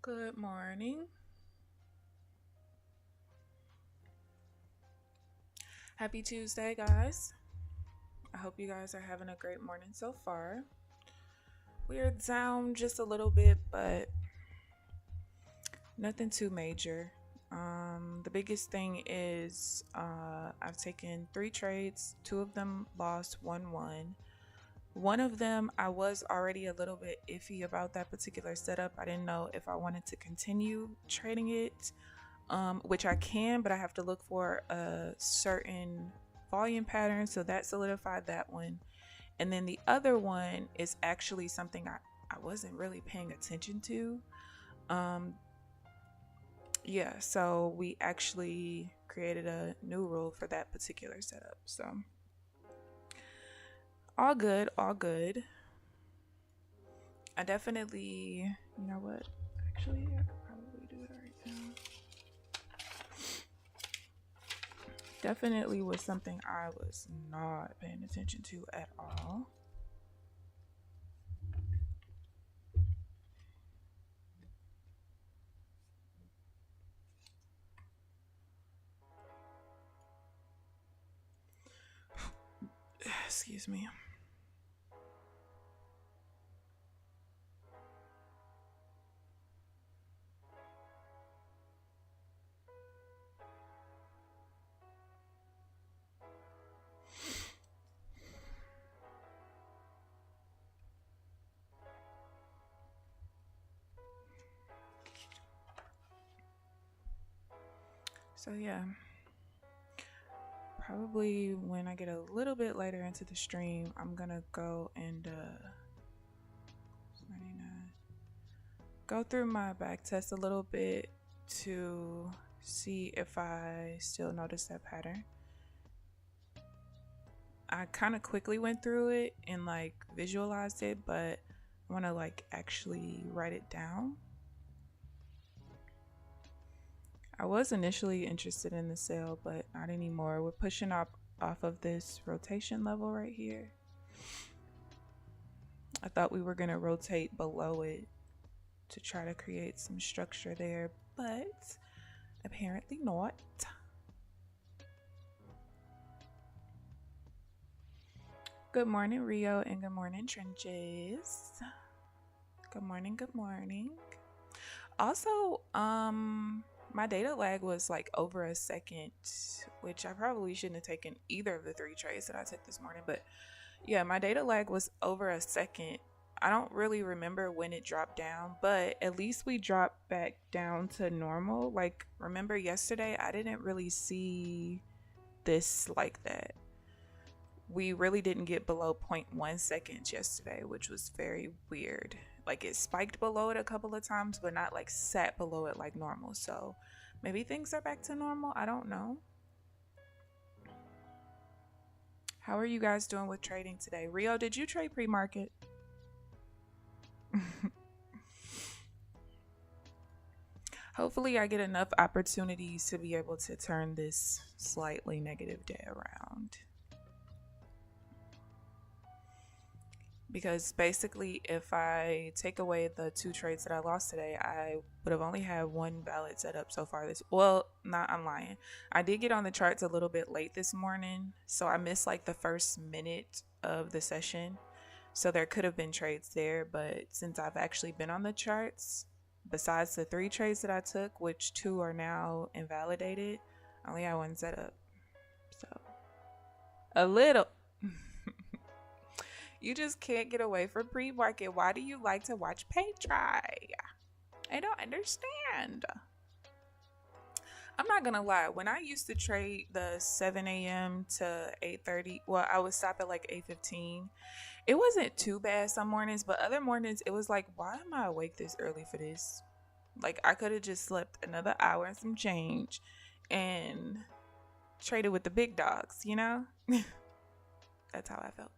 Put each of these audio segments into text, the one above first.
Good morning. Happy Tuesday, guys. I hope you guys are having a great morning so far. We are down just a little bit, but nothing too major. The biggest thing is I've taken 3 trades. 2 of them lost, 1 won. One of them, I was already a little bit iffy about that particular setup. I didn't know if I wanted to continue trading it, which I can, but I have to look for a certain volume pattern. So that solidified that one. And then the other one is actually something I wasn't really paying attention to. Yeah, so we actually created a new rule for that particular setup. So all good, all good. I definitely, you know what? Actually, I could probably do it right now. Definitely was something I was not paying attention to at all. Excuse me. So yeah, probably when I get a little bit later into the stream, I'm gonna go and go through my back test a little bit to see if I still notice that pattern. I kind of quickly went through it and like visualized it, but I want to like actually write it down. I was initially interested in the sale, but not anymore. We're pushing up off of this rotation level right here. I thought we were going to rotate below it to try to create some structure there, but apparently not. Good morning, Rio, and good morning, Trenches. Good morning, good morning. Also, my data lag was like over a second, which I probably shouldn't have taken either of the 3 trades that I took this morning, but yeah, my data lag was over a second. I don't really remember when it dropped down, but at least we dropped back down to normal. Like, remember yesterday, I didn't really see this like that. We really didn't get below 0.1 seconds yesterday, which was very weird. Like, it spiked below it a couple of times, but not like sat below it like normal. So maybe things are back to normal. I don't know. How are you guys doing with trading today? Rio, did you trade pre-market? Hopefully I get enough opportunities to be able to turn this slightly negative day around. Because basically, if I take away the 2 trades that I lost today, I would have only had 1 valid setup so far. I'm lying. I did get on the charts a little bit late this morning, so I missed like the first minute of the session. So there could have been trades there, but since I've actually been on the charts, besides the 3 trades that I took, which 2 are now invalidated, I only had 1 setup. So a little. You just can't get away from pre-market. Why do you like to watch pay try? I don't understand. I'm not gonna lie. When I used to trade the 7 a.m. to 8:30, well, I would stop at like 8:15. It wasn't too bad some mornings, but other mornings it was like, why am I awake this early for this? Like, I could have just slept another hour and some change and traded with the big dogs, you know? That's how I felt.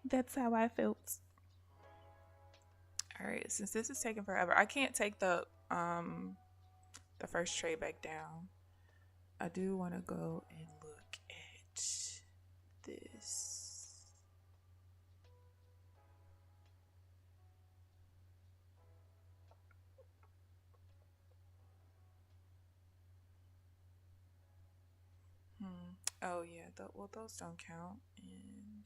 That's how I felt. All right, since this is taking forever, I can't take the first trade back down. I do want to go and look at this. Oh yeah, well those don't count, and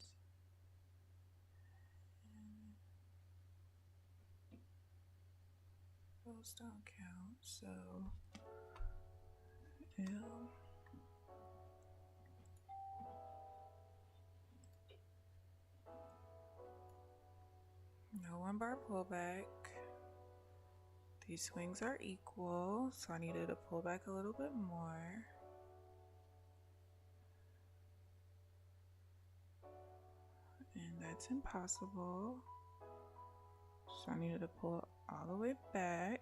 those don't count. So L. No 1 bar pullback. These swings are equal, so I needed to pull back a little bit more. And that's impossible. So I needed to pull all the way back.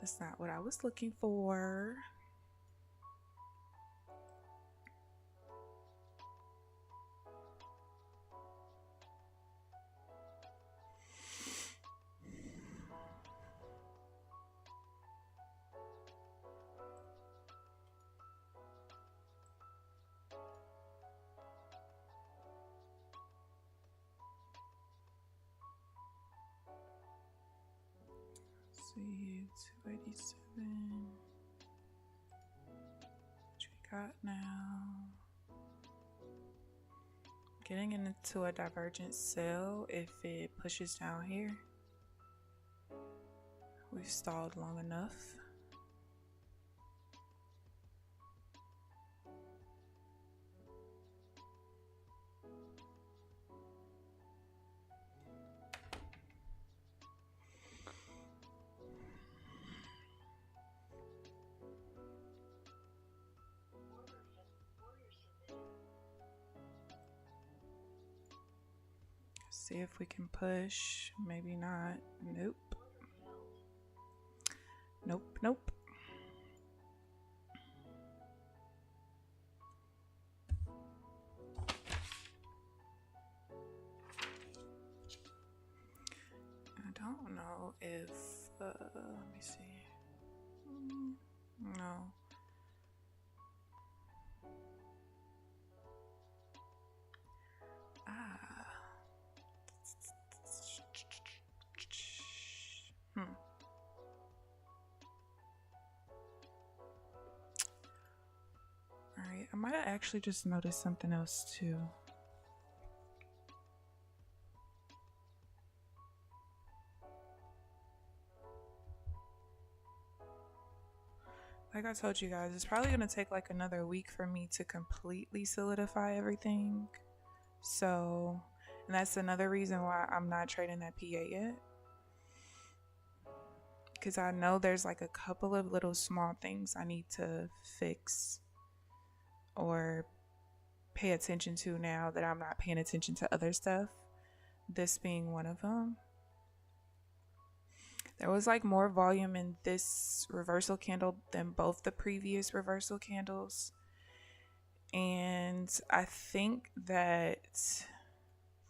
That's not what I was looking for. See, 287. What we got now? Getting into a divergent sell if it pushes down here. We've stalled long enough. See if we can push. Maybe not. Nope. Nope, nope. I don't know if, let me see. No. Alright, I might have actually just noticed something else too. Like I told you guys, it's probably going to take like another week for me to completely solidify everything. So, and that's another reason why I'm not trading that PA yet. Because I know there's like a couple of little small things I need to fix or pay attention to now that I'm not paying attention to other stuff. This being one of them. There was like more volume in this reversal candle than both the previous reversal candles. And I think that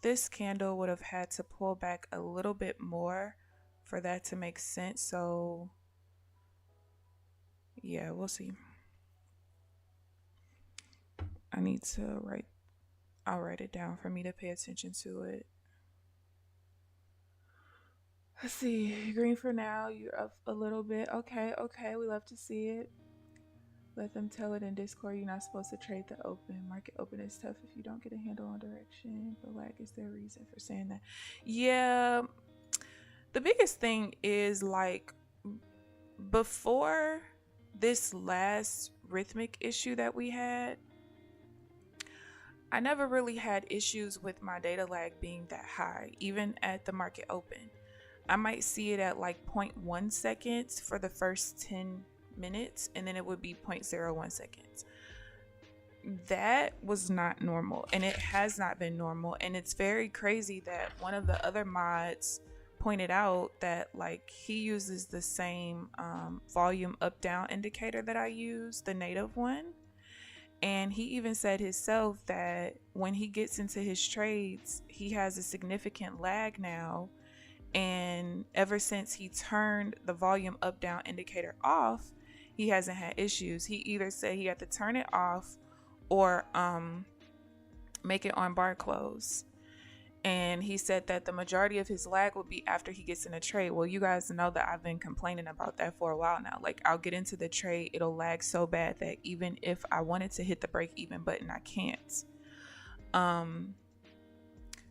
this candle would have had to pull back a little bit more for that to make sense. So yeah, we'll see. I need to I'll write it down for me to pay attention to it. Let's see, green for now, you're up a little bit. Okay, we love to see it. Let them tell it in Discord you're not supposed to trade the open. Market open is tough if you don't get a handle on direction. But lag is their reason for saying that. Yeah, the biggest thing is like before this last rhythmic issue that we had, I never really had issues with my data lag being that high, even at the market open. I might see it at like 0.1 seconds for the first 10 minutes, and then it would be 0.01 seconds. That was not normal, and it has not been normal. And it's very crazy that one of the other mods pointed out that like he uses the same volume up down indicator that I use, the native one. And he even said himself that when he gets into his trades, he has a significant lag now. And ever since he turned the volume up down indicator off, he hasn't had issues. He either said he had to turn it off or make it on bar close. And he said that the majority of his lag would be after he gets in a trade. Well, you guys know that I've been complaining about that for a while now. Like, I'll get into the trade, it'll lag so bad that even if I wanted to hit the break even button, I can't.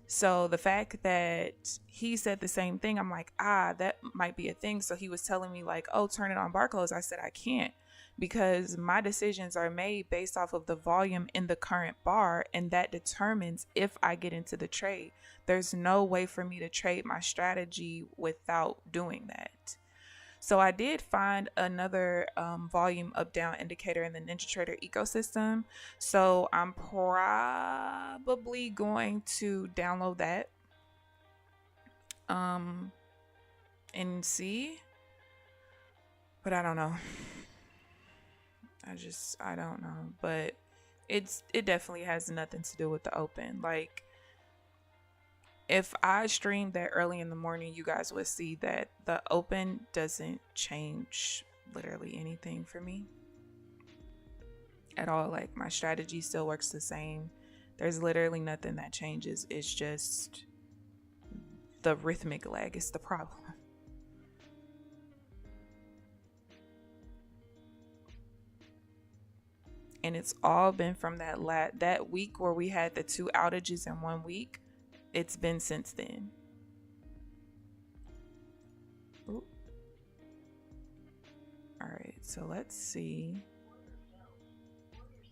So the fact that he said the same thing, I'm like, that might be a thing. So he was telling me like, oh, turn it on bar close. I said, I can't, because my decisions are made based off of the volume in the current bar, and that determines if I get into the trade. There's no way for me to trade my strategy without doing that. So I did find another volume up down indicator in the NinjaTrader ecosystem. So I'm probably going to download that and see. But I don't know. I don't know. But it definitely has nothing to do with the open. Like, if I streamed that early in the morning, you guys would see that the open doesn't change literally anything for me at all. Like, my strategy still works the same. There's literally nothing that changes. It's just the rhythmic lag is the problem. And it's all been from that week where we had the 2 outages in 1 week. It's been since then. Ooh. All right, so let's see.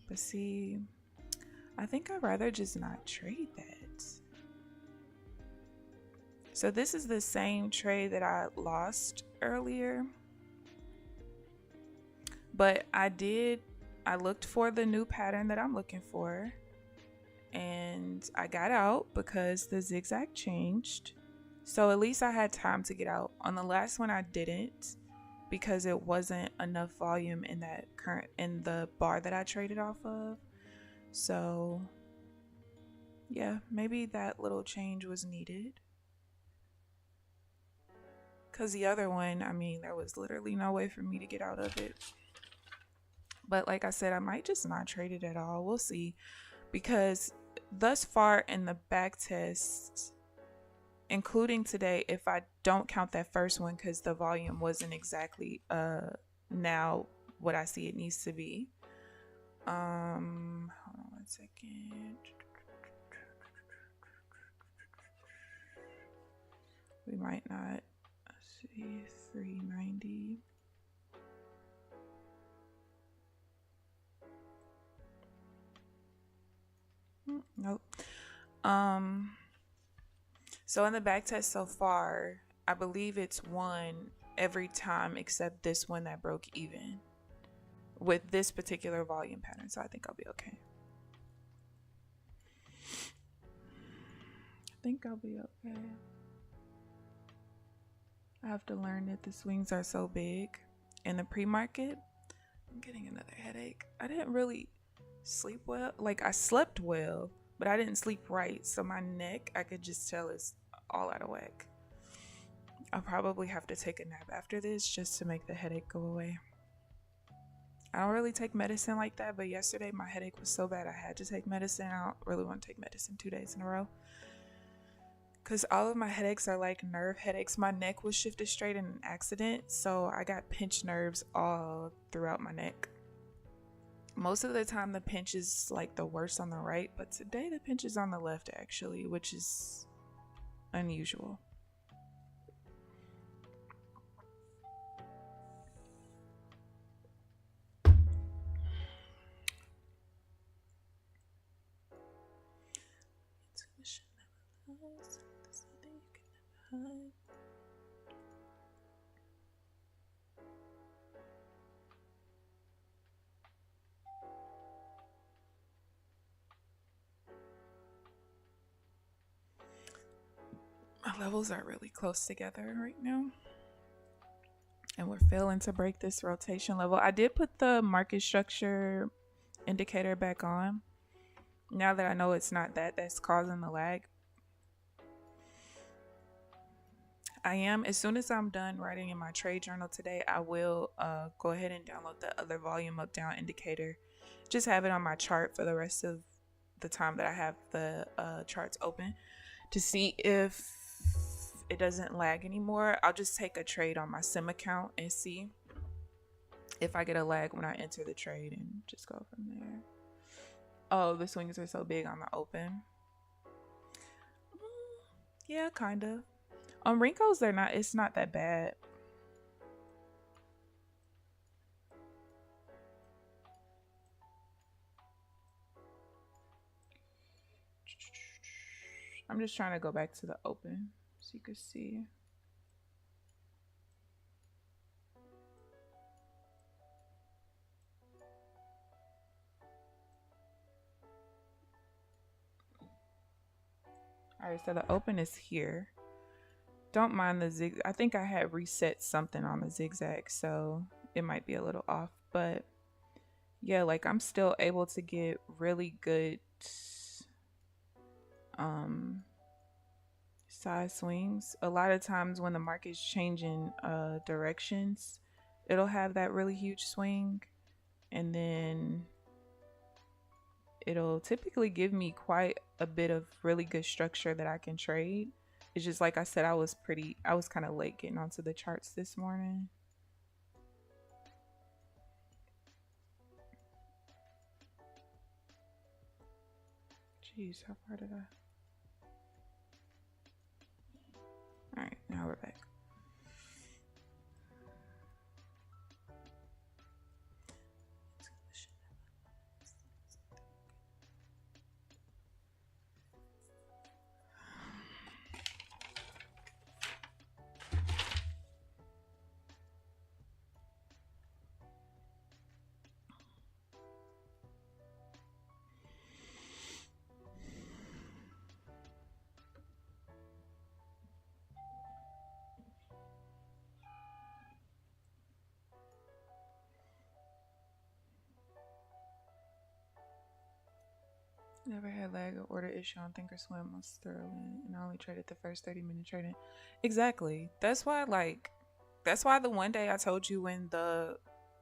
But see, I think I'd rather just not trade that. So this is the same trade that I lost earlier. But I looked for the new pattern that I'm looking for. And I got out because the zigzag changed. So at least I had time to get out. On the last one I didn't, because it wasn't enough volume in the bar that I traded off of. So yeah, maybe that little change was needed. Because the other one, I mean, there was literally no way for me to get out of it. But like I said, I might just not trade it at all. We'll see. Because thus far in the back test, including today, if I don't count that first one because the volume wasn't exactly now what I see it needs to be. Hold on 1 second. We might not see 390. Nope. So in the back test so far, I believe it's won every time except this one that broke even with this particular volume pattern. So I think I'll be okay. I have to learn that the swings are so big in the pre-market. I'm getting another headache. I didn't really sleep well. Like, I slept well, but I didn't sleep right. So my neck, I could just tell, is all out of whack. I'll probably have to take a nap after this just to make the headache go away. I don't really take medicine like that, but yesterday my headache was so bad I had to take medicine. I don't really want to take medicine 2 days in a row, because all of my headaches are like nerve headaches. My neck was shifted straight in an accident, so I got pinched nerves all throughout my neck. Most of the time the pinch is like the worst on the right, but today the pinch is on the left actually, which is unusual. My levels are really close together right now, and we're failing to break this rotation level. I did put the market structure indicator back on now that I know it's not that's causing the lag. I am, as soon as I'm done writing in my trade journal today, I will go ahead and download the other volume up down indicator. Just have it on my chart for the rest of the time that I have the charts open. to see if it doesn't lag anymore. I'll just take a trade on my sim account and see if I get a lag when I enter the trade and just go from there. Oh, the swings are so big on the open. Yeah, kind of. On Rinkos, it's not that bad. I'm just trying to go back to the open so you can see. All right, so the open is here. Don't mind the zig. I think I had reset something on the zigzag, so it might be a little off. But yeah, like I'm still able to get really good side swings. A lot of times when the market's changing directions, it'll have that really huge swing, and then it'll typically give me quite a bit of really good structure that I can trade. It's just like I said, I was kind of late getting onto the charts this morning. Jeez, how far did I? All right, now we're back. Never had lag or order issue on Thinkorswim most thoroughly, and I only traded the first 30-minute trading. Exactly. That's why the one day I told you when the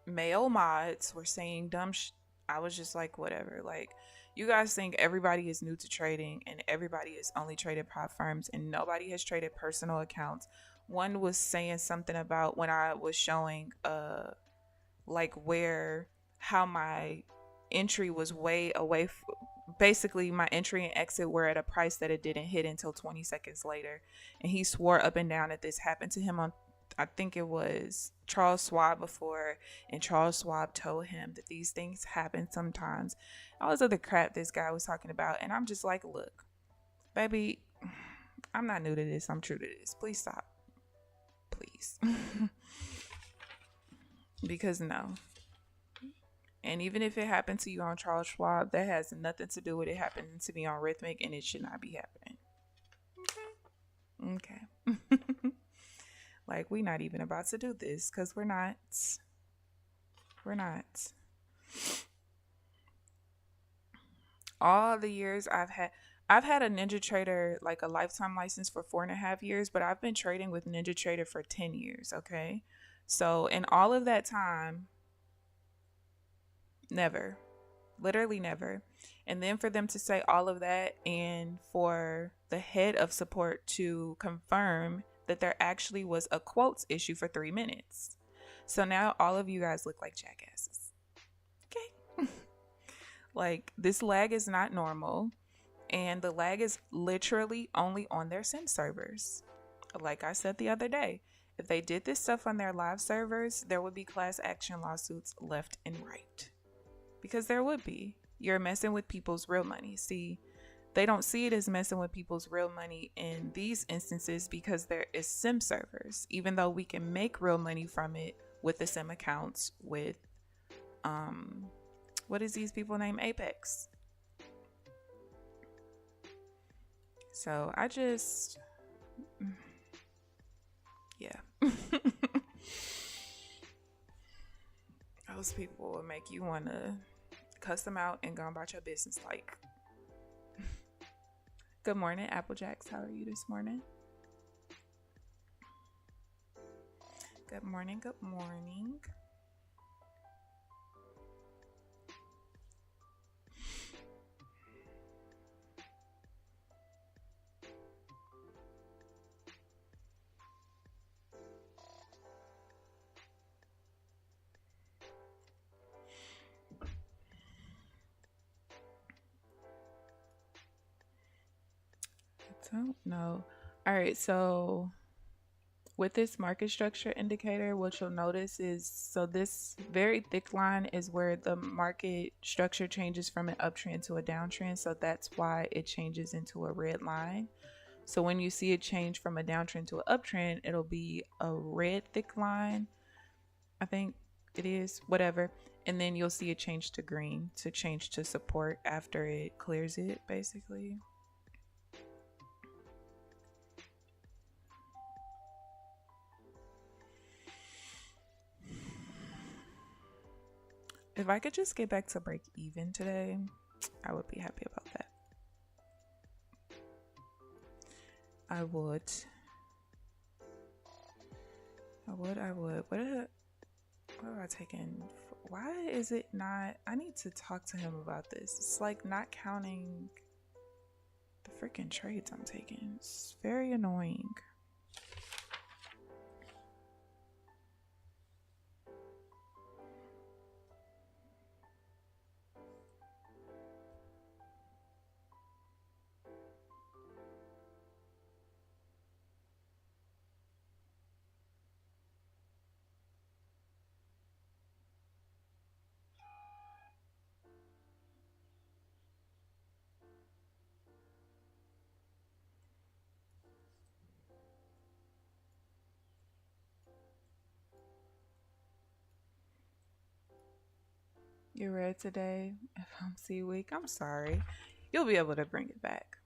male mods were saying dumb I was just like, whatever. Like, you guys think everybody is new to trading and everybody is only traded prop firms and nobody has traded personal accounts. One was saying something about when I was showing like how my entry was way away basically my entry and exit were at a price that it didn't hit until 20 seconds later, and he swore up and down that this happened to him on, I think it was Charles Schwab before, and Charles Schwab told him that these things happen sometimes, all this other crap this guy was talking about. And I'm just like, look, baby, I'm not new to this, I'm true to this. Please stop, please. Because no. And even if it happened to you on Charles Schwab, that has nothing to do with it happening to me on Rhythmic, and it should not be happening. Okay. Like, we're not even about to do this because we're not. We're not. All the years I've had a NinjaTrader, like a lifetime license for 4.5 years, but I've been trading with NinjaTrader for 10 years. Okay. So in all of that time, never, literally never. And then for them to say all of that and for the head of support to confirm that there actually was a quotes issue for 3 minutes. So now all of you guys look like jackasses. Okay. Like, this lag is not normal, and the lag is literally only on their sim servers. Like I said the other day, if they did this stuff on their live servers, there would be class action lawsuits left and right. Because there would be. You're messing with people's real money. See, they don't see it as messing with people's real money in these instances because there is sim servers, even though we can make real money from it with the sim accounts with what is these people named Apex. So I just yeah. Those people will make you want to cuss them out and go about your business. Like, good morning, Applejacks. How are you this morning? Good morning. Good morning. Don't know. All right, so with this market structure indicator, what you'll notice is, so this very thick line is where the market structure changes from an uptrend to a downtrend. So that's why it changes into a red line. So when you see it change from a downtrend to an uptrend, it'll be a red thick line. I think it is, whatever. And then you'll see it change to green to change to support after it clears it, basically. If I could just get back to break even today, I would be happy about that. I would. What have I taken? Why is it not? I need to talk to him about this. It's like not counting the freaking trades I'm taking. It's very annoying. You read today, FOMC week. I'm sorry. You'll be able to bring it back.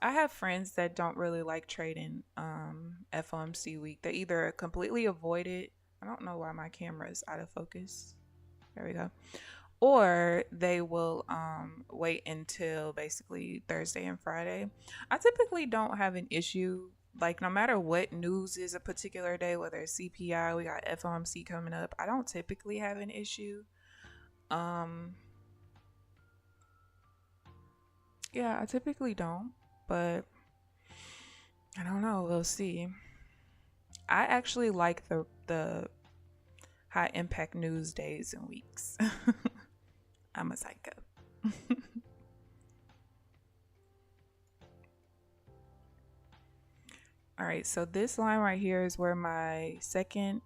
I have friends that don't really like trading FOMC week. They either completely avoid it. I don't know why my camera is out of focus. There we go. Or they will wait until basically Thursday and Friday. I typically don't have an issue. Like, no matter what news is a particular day, whether it's CPI, we got FOMC coming up, I don't typically have an issue. Yeah, I typically don't, but I don't know. We'll see. I actually like the high impact news days and weeks. I'm a psycho. All right, so this line right here is where my second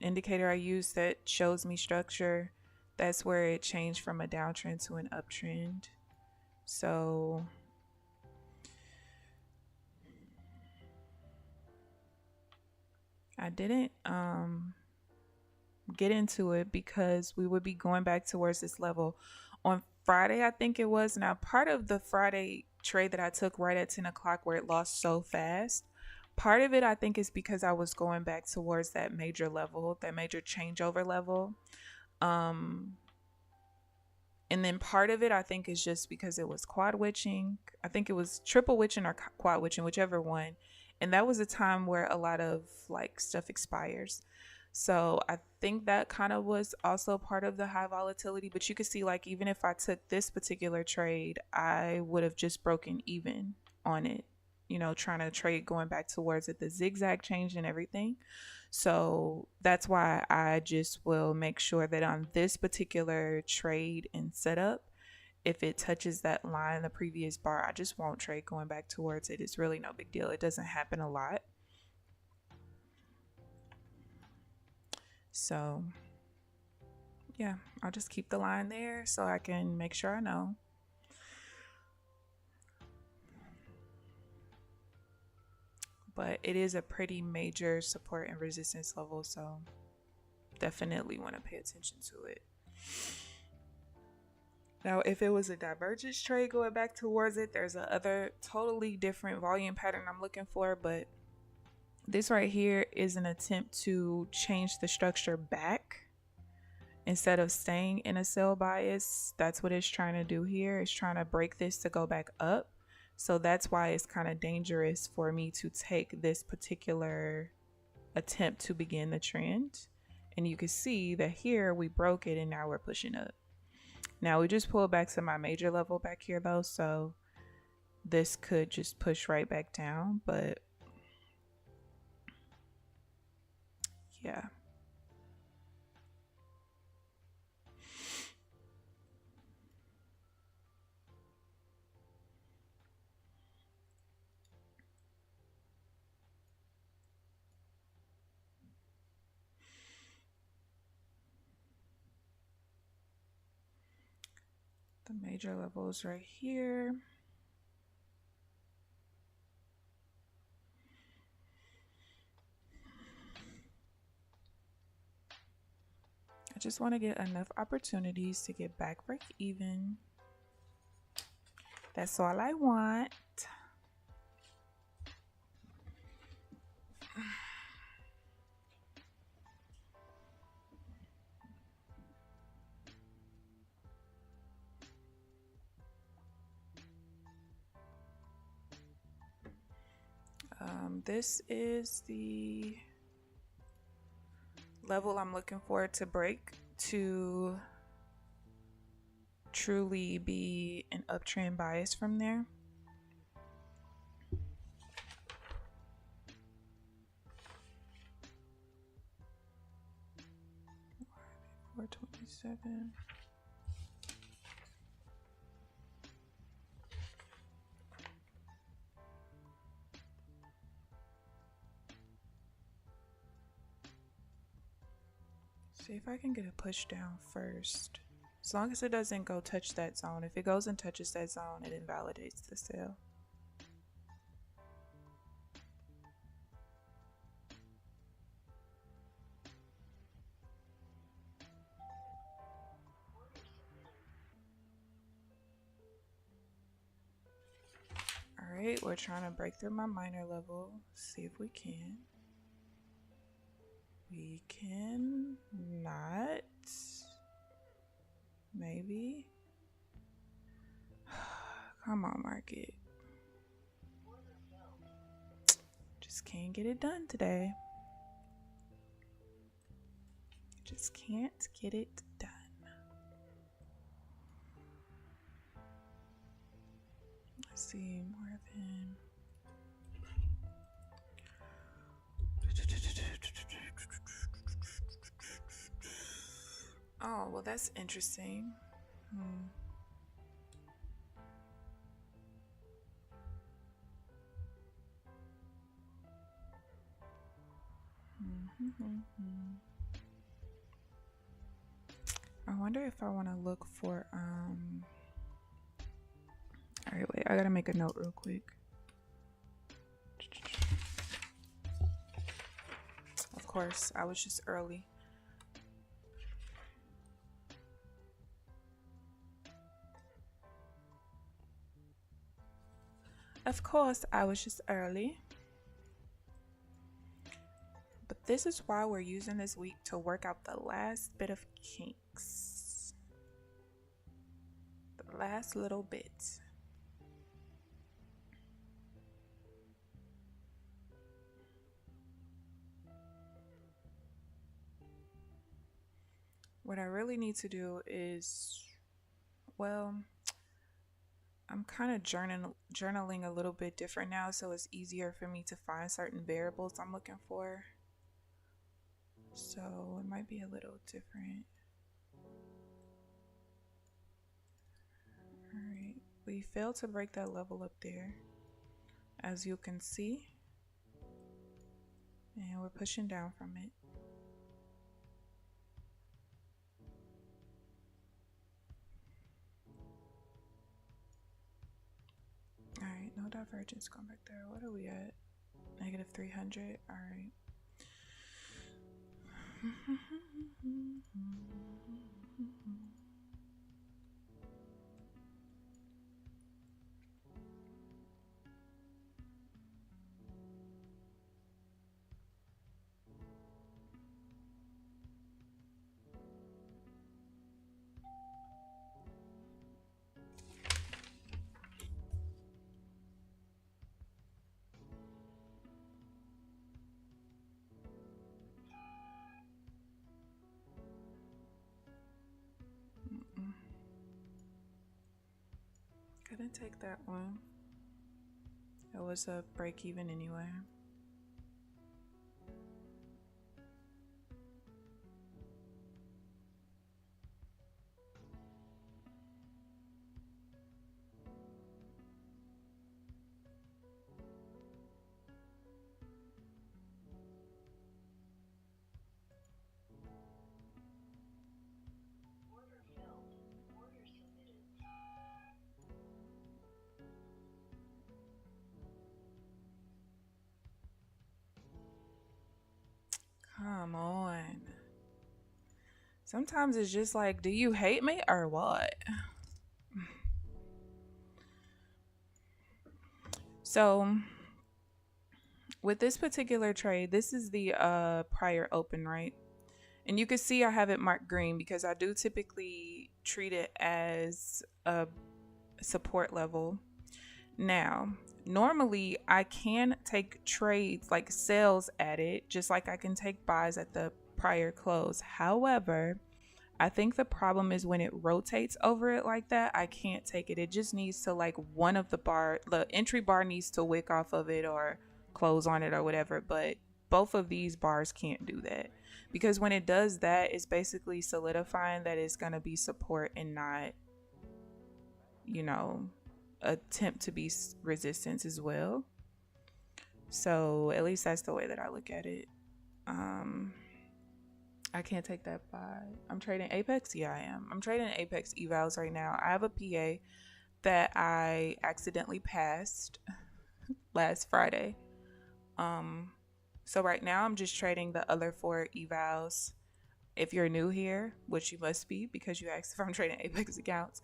indicator I use that shows me structure. That's where it changed from a downtrend to an uptrend. So I didn't get into it because we would be going back towards this level on Friday, I think it was. Now, part of the Friday trade that I took right at 10 o'clock where it lost so fast, part of it I think is because I was going back towards that major level, that major changeover level. And then part of it I think is just because it was quad witching. I think it was triple witching or quad witching, whichever one. And that was a time where a lot of like stuff expires. So I think that kind of was also part of the high volatility. But you could see, like, even if I took this particular trade, I would have just broken even on it, you know, trying to trade going back towards it, the zigzag change and everything. So that's why I just will make sure that on this particular trade and setup, if it touches that line, the previous bar, I just won't trade going back towards it. It's really no big deal. It doesn't happen a lot. So yeah, I'll just keep the line there so I can make sure I know. But it is a pretty major support and resistance level, so definitely want to pay attention to it. Now, if it was a divergence trade going back towards it, there's a other totally different volume pattern I'm looking for, but this right here is an attempt to change the structure back instead of staying in a sell bias. That's what it's trying to do here. It's trying to break this to go back up. So that's why it's kind of dangerous for me to take this particular attempt to begin the trend. And you can see that here we broke it and now we're pushing up. Now we just pulled back to my major level back here though, so this could just push right back down, but yeah. The major levels right here. I just want to get enough opportunities to get back break even. That's all I want. This is the level I'm looking for to break to truly be an uptrend bias from there. $4.27. See if I can get a push down first. As long as it doesn't go touch that zone. If it goes and touches that zone, it invalidates the sale. Alright, we're trying to break through my minor level. See if we can. We can not. Maybe. Come on, market. Just can't get it done today. Just can't get it done. Let's see, more than. Oh, well, that's interesting. I wonder if I want to look for alright, wait, I gotta make a note real quick. Of course, I was just early. Of course, I was just early. But this is why we're using this week to work out the last bit of kinks. The last little bit. What I really need to do is, well, I'm kind of journaling a little bit different now, so it's easier for me to find certain variables I'm looking for. So it might be a little different. Alright, we failed to break that level up there, as you can see. And we're pushing down from it. Alright, no divergence going back there. What are we at? Negative 300. Alright. Couldn't take that one. It was a break even anyway. Come on. Sometimes it's just like, do you hate me or what? So with this particular trade, this is the prior open, right? And you can see I have it marked green because I do typically treat it as a support level. Now, normally I can take trades like sales at it, just like I can take buys at the prior close. However, I think the problem is when it rotates over it like that, I can't take it. It just needs to, like, one of the entry bar needs to wick off of it or close on it or whatever. But both of these bars can't do that, because when it does that, it's basically solidifying that it's going to be support and not, attempt to be resistance as well. So at least that's the way that I look at it. I can't take that buy. I'm trading Apex. Yeah, I am. I'm trading Apex evals right now. I have a PA that I accidentally passed last Friday. So right now I'm just trading the other 4 evals. If you're new here, which you must be because you asked if I'm trading Apex accounts,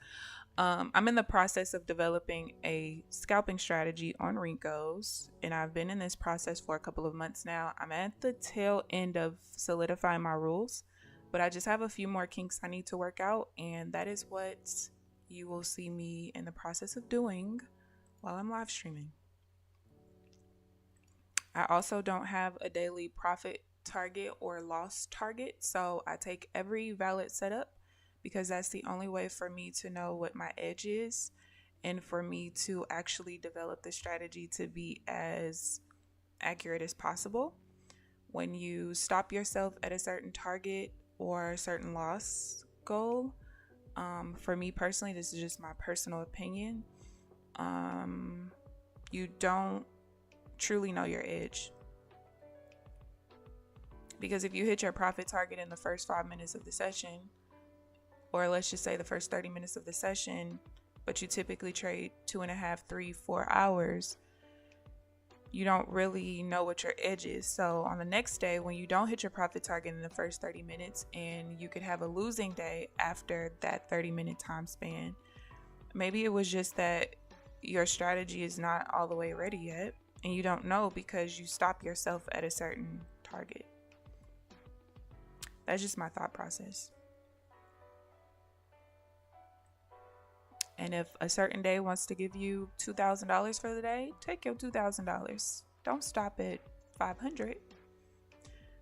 I'm in the process of developing a scalping strategy on Rincos, and I've been in this process for a couple of months now. I'm at the tail end of solidifying my rules, but I just have a few more kinks I need to work out, and that is what you will see me in the process of doing while I'm live streaming. I also don't have a daily profit target or loss target, so I take every valid setup because that's the only way for me to know what my edge is and for me to actually develop the strategy to be as accurate as possible. When you stop yourself at a certain target or a certain loss goal, for me personally, this is just my personal opinion, you don't truly know your edge. Because if you hit your profit target in the first 5 minutes of the session, or let's just say the first 30 minutes of the session, but you typically trade 2.5, 3, 4 hours, you don't really know what your edge is. So on the next day, when you don't hit your profit target in the first 30 minutes and you could have a losing day after that 30-minute time span, maybe it was just that your strategy is not all the way ready yet, and you don't know because you stop yourself at a certain target. That's just my thought process. And if a certain day wants to give you $2,000 for the day, take your $2,000. Don't stop at $500,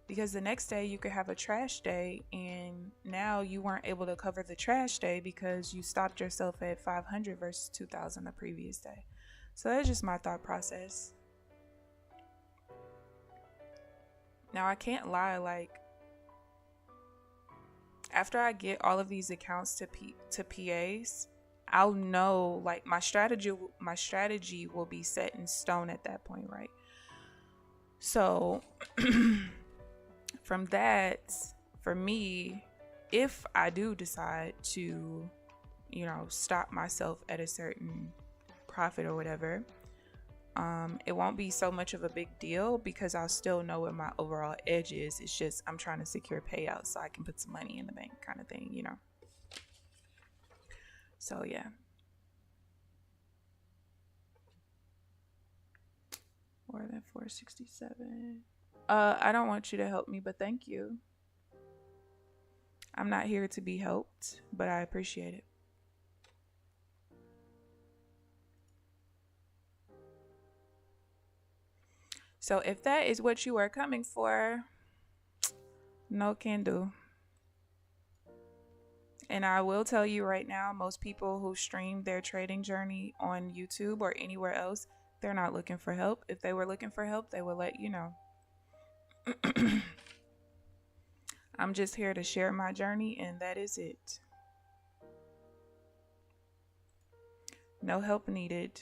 because the next day you could have a trash day and now you weren't able to cover the trash day because you stopped yourself at $500 versus $2,000 the previous day. So that's just my thought process. Now I can't lie, like, after I get all of these accounts to PAs, I'll know, like, my strategy will be set in stone at that point, right? So from that, for me, if I do decide to, stop myself at a certain profit or whatever, it won't be so much of a big deal because I'll still know what my overall edge is. It's just I'm trying to secure payouts so I can put some money in the bank, kind of thing, So yeah. More than 467. I don't want you to help me, but thank you. I'm not here to be helped, but I appreciate it. So if that is what you are coming for, no can do. And I will tell you right now, most people who stream their trading journey on YouTube or anywhere else, they're not looking for help. If they were looking for help, they will let you know. I'm just here to share my journey, and that is it. No help needed.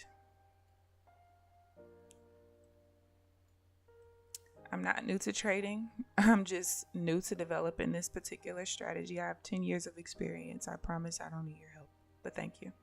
I'm not new to trading. I'm just new to developing this particular strategy. I have 10 years of experience. I promise I don't need your help, but thank you.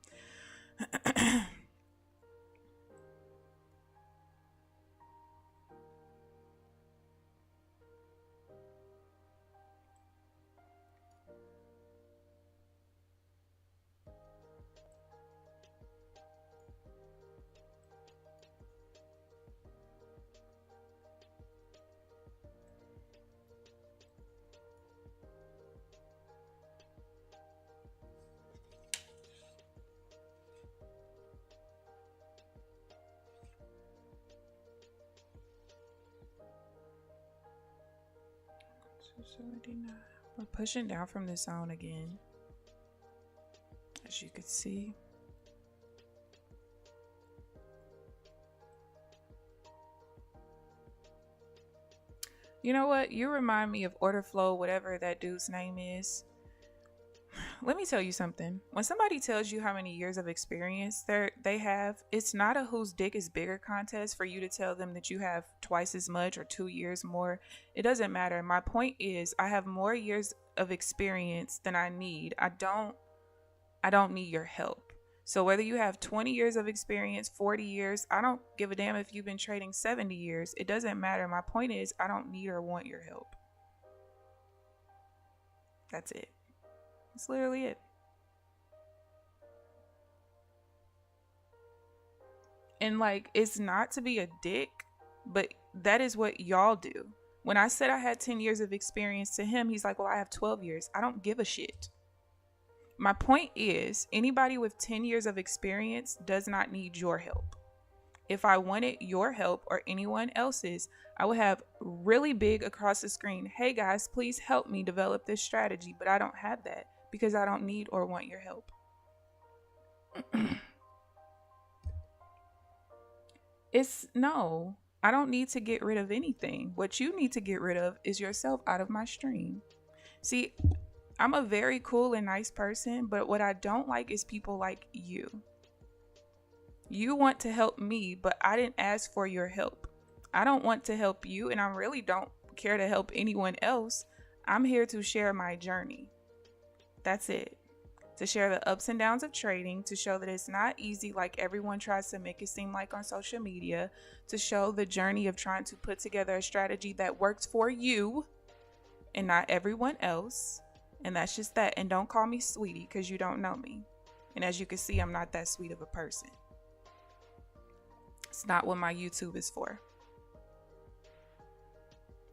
279. We're pushing down from the zone again, as you could see. You know what? You remind me of Order Flow, whatever that dude's name is. Let me tell you something. When somebody tells you how many years of experience they have, it's not a whose dick is bigger contest for you to tell them that you have twice as much or 2 years more. It doesn't matter. My point is, I have more years of experience than I need. I don't need your help. So whether you have 20 years of experience, 40 years, I don't give a damn if you've been trading 70 years. It doesn't matter. My point is, I don't need or want your help. That's it. That's literally it. And like, it's not to be a dick, but that is what y'all do. When I said I had 10 years of experience to him, he's like, well, I have 12 years. I don't give a shit. My point is, anybody with 10 years of experience does not need your help. If I wanted your help or anyone else's, I would have really big across the screen, hey guys, please help me develop this strategy. But I don't have that because I don't need or want your help. No, I don't need to get rid of anything. What you need to get rid of is yourself out of my stream. See, I'm a very cool and nice person, but what I don't like is people like you. You want to help me, but I didn't ask for your help. I don't want to help you, and I really don't care to help anyone else. I'm here to share my journey. That's it. To share the ups and downs of trading, to show that it's not easy like everyone tries to make it seem like on social media, to show the journey of trying to put together a strategy that works for you and not everyone else. And that's just that. And don't call me sweetie because you don't know me. And as you can see, I'm not that sweet of a person. It's not what my YouTube is for.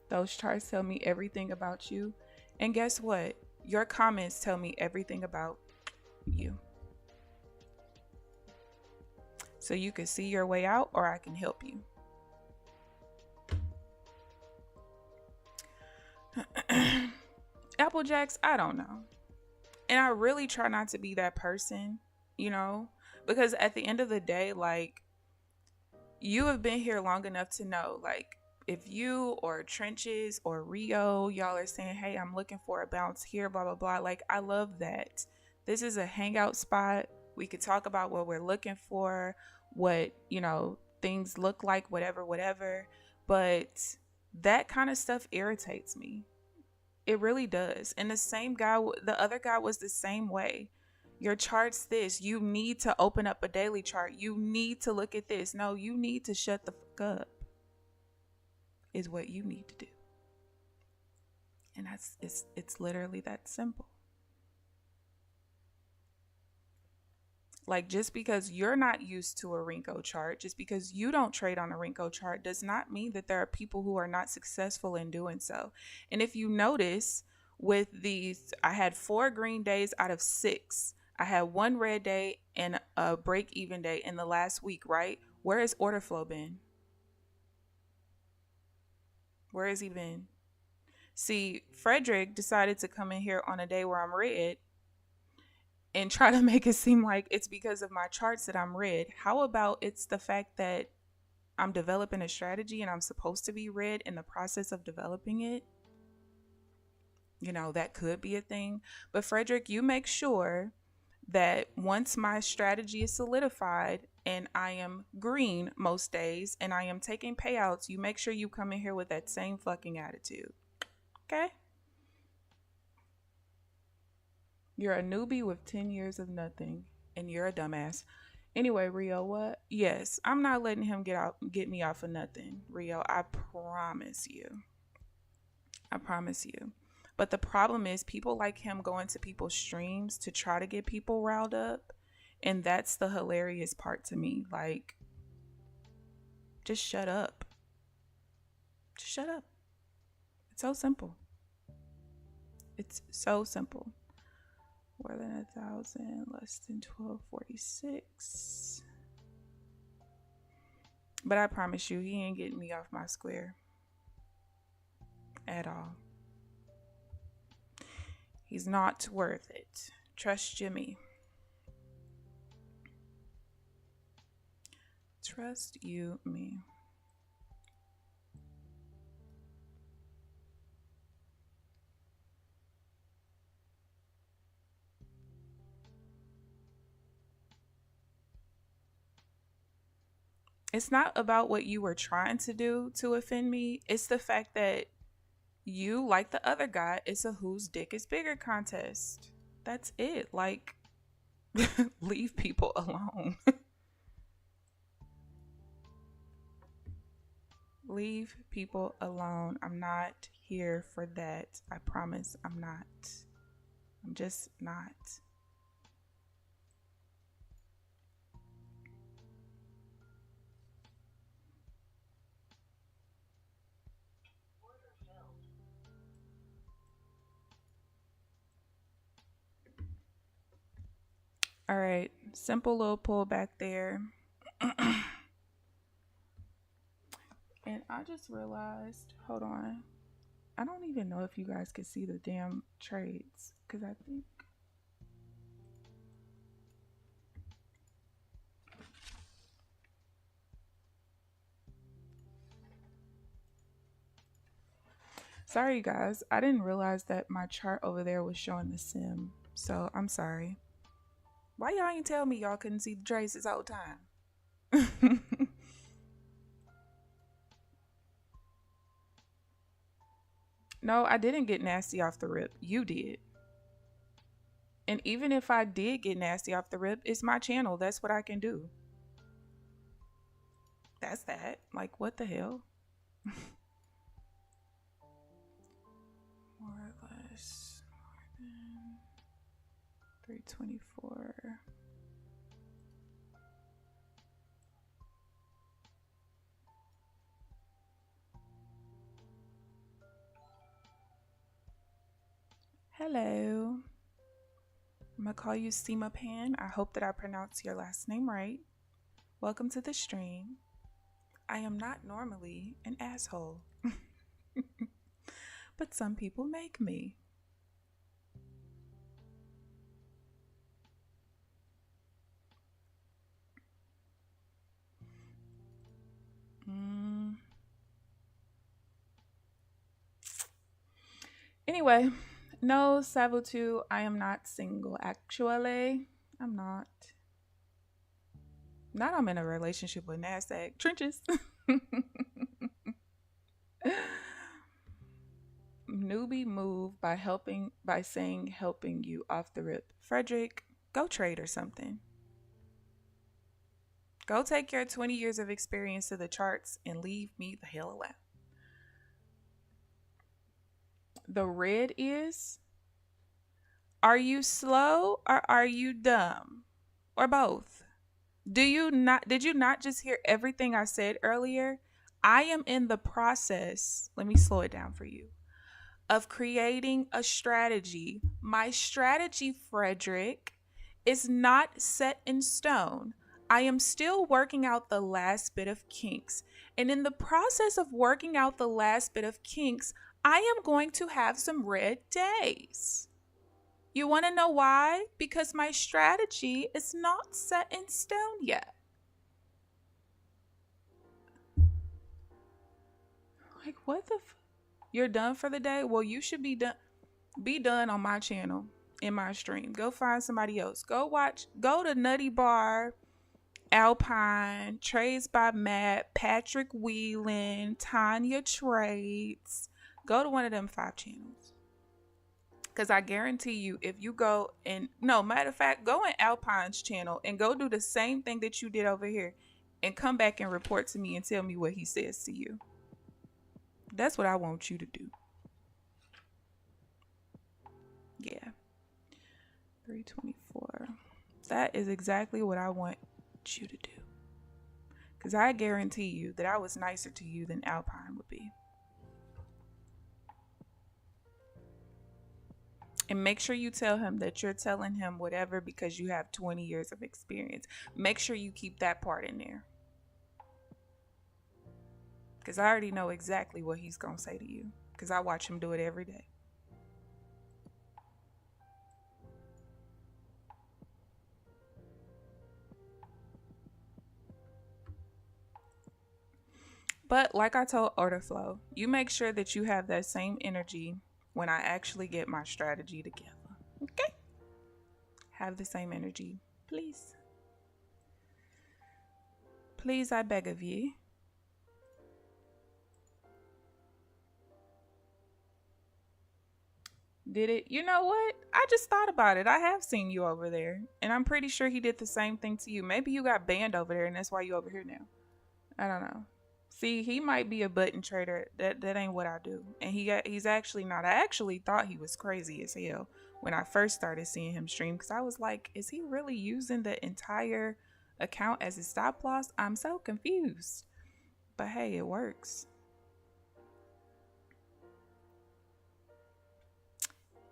Those charts tell me everything about you. And guess what? Your comments tell me everything about you. So you can see your way out, or I can help you. Applejacks, I don't know. And I really try not to be that person, you know, because at the end of the day, like, you have been here long enough to know, like, if you or Trenches or Rio, y'all are saying, hey, I'm looking for a bounce here, blah, blah, blah. Like, I love that. This is a hangout spot. We could talk about what we're looking for, what, you know, things look like, whatever. But that kind of stuff irritates me. It really does. And the other guy was the same way. Your chart's this. You need to open up a daily chart. You need to look at this. No, you need to shut the fuck up. Is what you need to do. And it's literally that simple. Like, just because you're not used to a Renko chart, just because you don't trade on a Renko chart, does not mean that there are people who are not successful in doing so. And if you notice, with these, I had 4 green days out of 6. I had 1 red day and a break even day in the last week, right? Where has order flow been? Where has he been? See, Frederick decided to come in here on a day where I'm red and try to make it seem like it's because of my charts that I'm red. How about it's the fact that I'm developing a strategy and I'm supposed to be red in the process of developing it? You know, that could be a thing. But Frederick, you make sure that once my strategy is solidified and I am green most days and I am taking payouts, you make sure you come in here with that same fucking attitude. Okay? You're a newbie with 10 years of nothing, and you're a dumbass. Anyway, Rio, what? Yes, I'm not letting him get me off of nothing, Rio. I promise you. I promise you. But the problem is, people like him go into people's streams to try to get people riled up, and that's the hilarious part to me. Like, just shut up. Just shut up. It's so simple. It's so simple. More than 1,000, less than 1246. But I promise you, he ain't getting me off my square at all. He's not worth it. Trust Jimmy. Trust you, me. It's not about what you were trying to do to offend me. It's the fact that you, like the other guy, it's a whose dick is bigger contest. That's it. Like, leave people alone. Leave people alone. I'm not here for that. I promise I'm not. I'm just not. All right, simple little pull back there. And I just realized, hold on. I don't even know if you guys can see the damn trades because I think. Sorry, you guys. I didn't realize that my chart over there was showing the sim. So I'm sorry. Why y'all ain't tell me y'all couldn't see the trades this whole time? No, I didn't get nasty off the rip. You did. And even if I did get nasty off the rip, it's my channel. That's what I can do. That's that. Like, what the hell? More or less. More than 324. Hello. I'm gonna call you Seema Pan. I hope that I pronounce your last name right. Welcome to the stream. I am not normally an asshole, but some people make me. Anyway, no, Savutu, I am not single. Actually, I'm not. Not I'm in a relationship with Nasdaq. Trenches. Newbie move by saying helping you off the rip. Frederick, go trade or something. Go take your 20 years of experience to the charts and leave me the hell alone. The red is, are you slow or are you dumb? Or both? Did you not just hear everything I said earlier? I am in the process, let me slow it down for you, of creating a strategy. My strategy, Frederick, is not set in stone. I am still working out the last bit of kinks. And in the process of working out the last bit of kinks, I am going to have some red days. You want to know why? Because my strategy is not set in stone yet. Like, what the You're done for the day? Well, you should be done. Be done on my channel, in my stream. Go find somebody else. Go to Nutty Bar, Alpine, Trades by Matt, Patrick Whelan, Tanya Trades. Go to one of them 5 channels. Because I guarantee you, if you go and, no, matter of fact, go in Alpine's channel and go do the same thing that you did over here and come back and report to me and tell me what he says to you. That's what I want you to do. Yeah. 324. That is exactly what I want you to do. Because I guarantee you that I was nicer to you than Alpine would be. And make sure you tell him that you're telling him whatever because you have 20 years of experience. Make sure you keep that part in there. Because I already know exactly what he's going to say to you. Because I watch him do it every day. But like I told Order Flow, you make sure that you have that same energy when I actually get my strategy together. Okay? Have the same energy, please. Please, I beg of you. Did it? You know what? I just thought about it. I have seen you over there. And I'm pretty sure he did the same thing to you. Maybe you got banned over there and that's why you over here now. I don't know. See, he might be a button trader. That ain't what I do. And he's actually not. I actually thought he was crazy as hell when I first started seeing him stream. Because I was like, is he really using the entire account as his stop loss? I'm so confused. But hey, it works.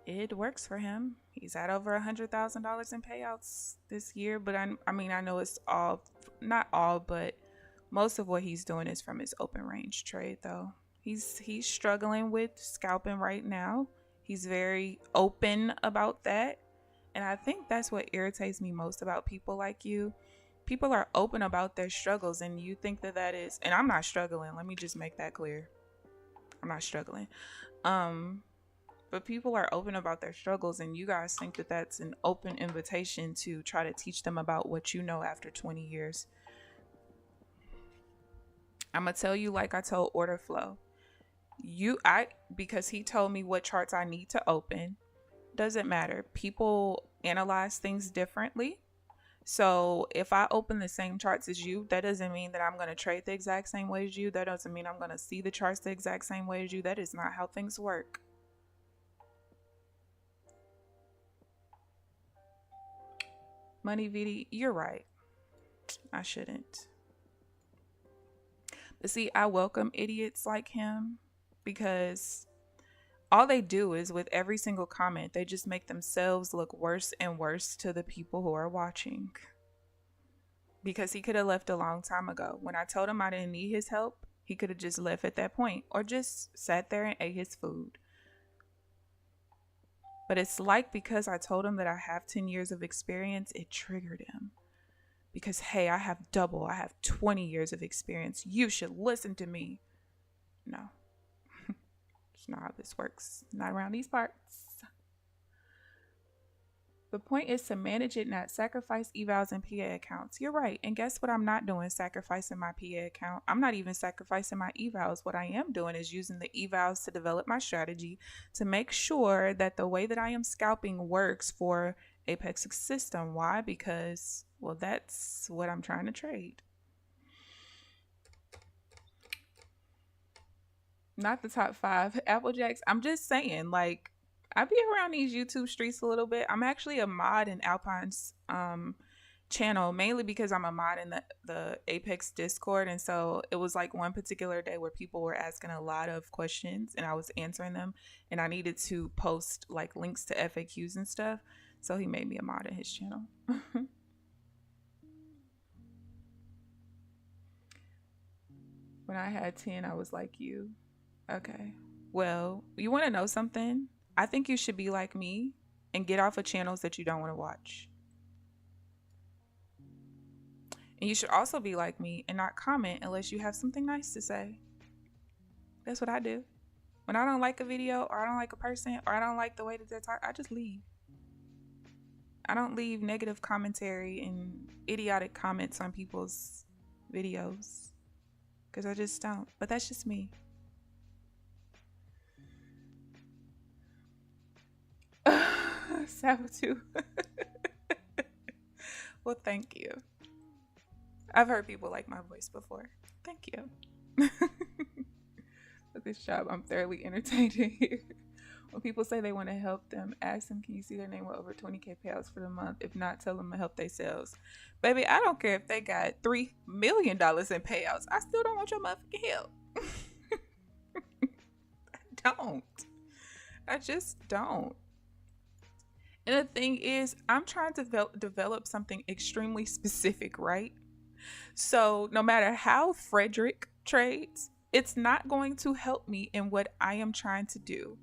It works for him. He's had over $100,000 in payouts this year, but I mean, I know it's all, not all, but most of what he's doing is from his open range trade though. He's struggling with scalping right now. He's very open about that. And I think that's what irritates me most about people like you. People are open about their struggles and you think that is, and I'm not struggling. Let me just make that clear. I'm not struggling. But people are open about their struggles and you guys think that that's an open invitation to try to teach them about what you know after 20 years. I'm going to tell you like I told Order Flow. Because he told me what charts I need to open. Doesn't matter. People analyze things differently. So if I open the same charts as you, that doesn't mean that I'm going to trade the exact same way as you. That doesn't mean I'm going to see the charts the exact same way as you. That is not how things work. Money VD, you're right. I shouldn't. But see, I welcome idiots like him because all they do is with every single comment, they just make themselves look worse and worse to the people who are watching. Because he could have left a long time ago. When I told him I didn't need his help, he could have just left at that point or just sat there and ate his food. But it's like because I told him that I have 10 years of experience, it triggered him. Because, hey, I have 20 years of experience. You should listen to me. No. That's not how this works. Not around these parts. The point is to manage it, not sacrifice evals and PA accounts. You're right. And guess what I'm not doing? Sacrificing my PA account. I'm not even sacrificing my evals. What I am doing is using the evals to develop my strategy to make sure that the way that I am scalping works for Apex's system. Why? Because, well, that's what I'm trying to trade. Not the top 5 Applejacks. I'm just saying, like, I be around these YouTube streets a little bit. I'm actually a mod in Alpine's channel, mainly because I'm a mod in the Apex Discord. And so it was like one particular day where people were asking a lot of questions and I was answering them. And I needed to post like links to FAQs and stuff. So he made me a mod in his channel. When I had 10, I was like you. Okay. Well, you want to know something? I think you should be like me and get off of channels that you don't want to watch. And you should also be like me and not comment unless you have something nice to say. That's what I do. When I don't like a video or I don't like a person or I don't like the way that they talk, I just leave. I don't leave negative commentary and idiotic comments on people's videos because I just don't. But that's just me. Saboteur. Well, thank you. I've heard people like my voice before. Thank you. With this job, I'm thoroughly entertained here. When people say they want to help them, ask them, can you see their name with over 20K payouts for the month? If not, tell them to help themselves. Baby, I don't care if they got $3 million in payouts. I still don't want your motherfucking help. I don't. I just don't. And the thing is, I'm trying to develop something extremely specific, right? So no matter how Frederick trades, it's not going to help me in what I am trying to do.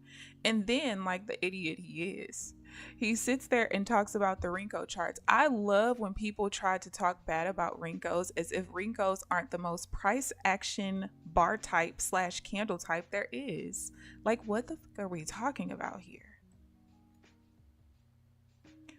And then, like the idiot he is, He sits there and talks about the Renko charts. I love when people try to talk bad about Renkos as if Renkos aren't the most price action bar type / candle type there is. Like, what the fuck are we talking about here?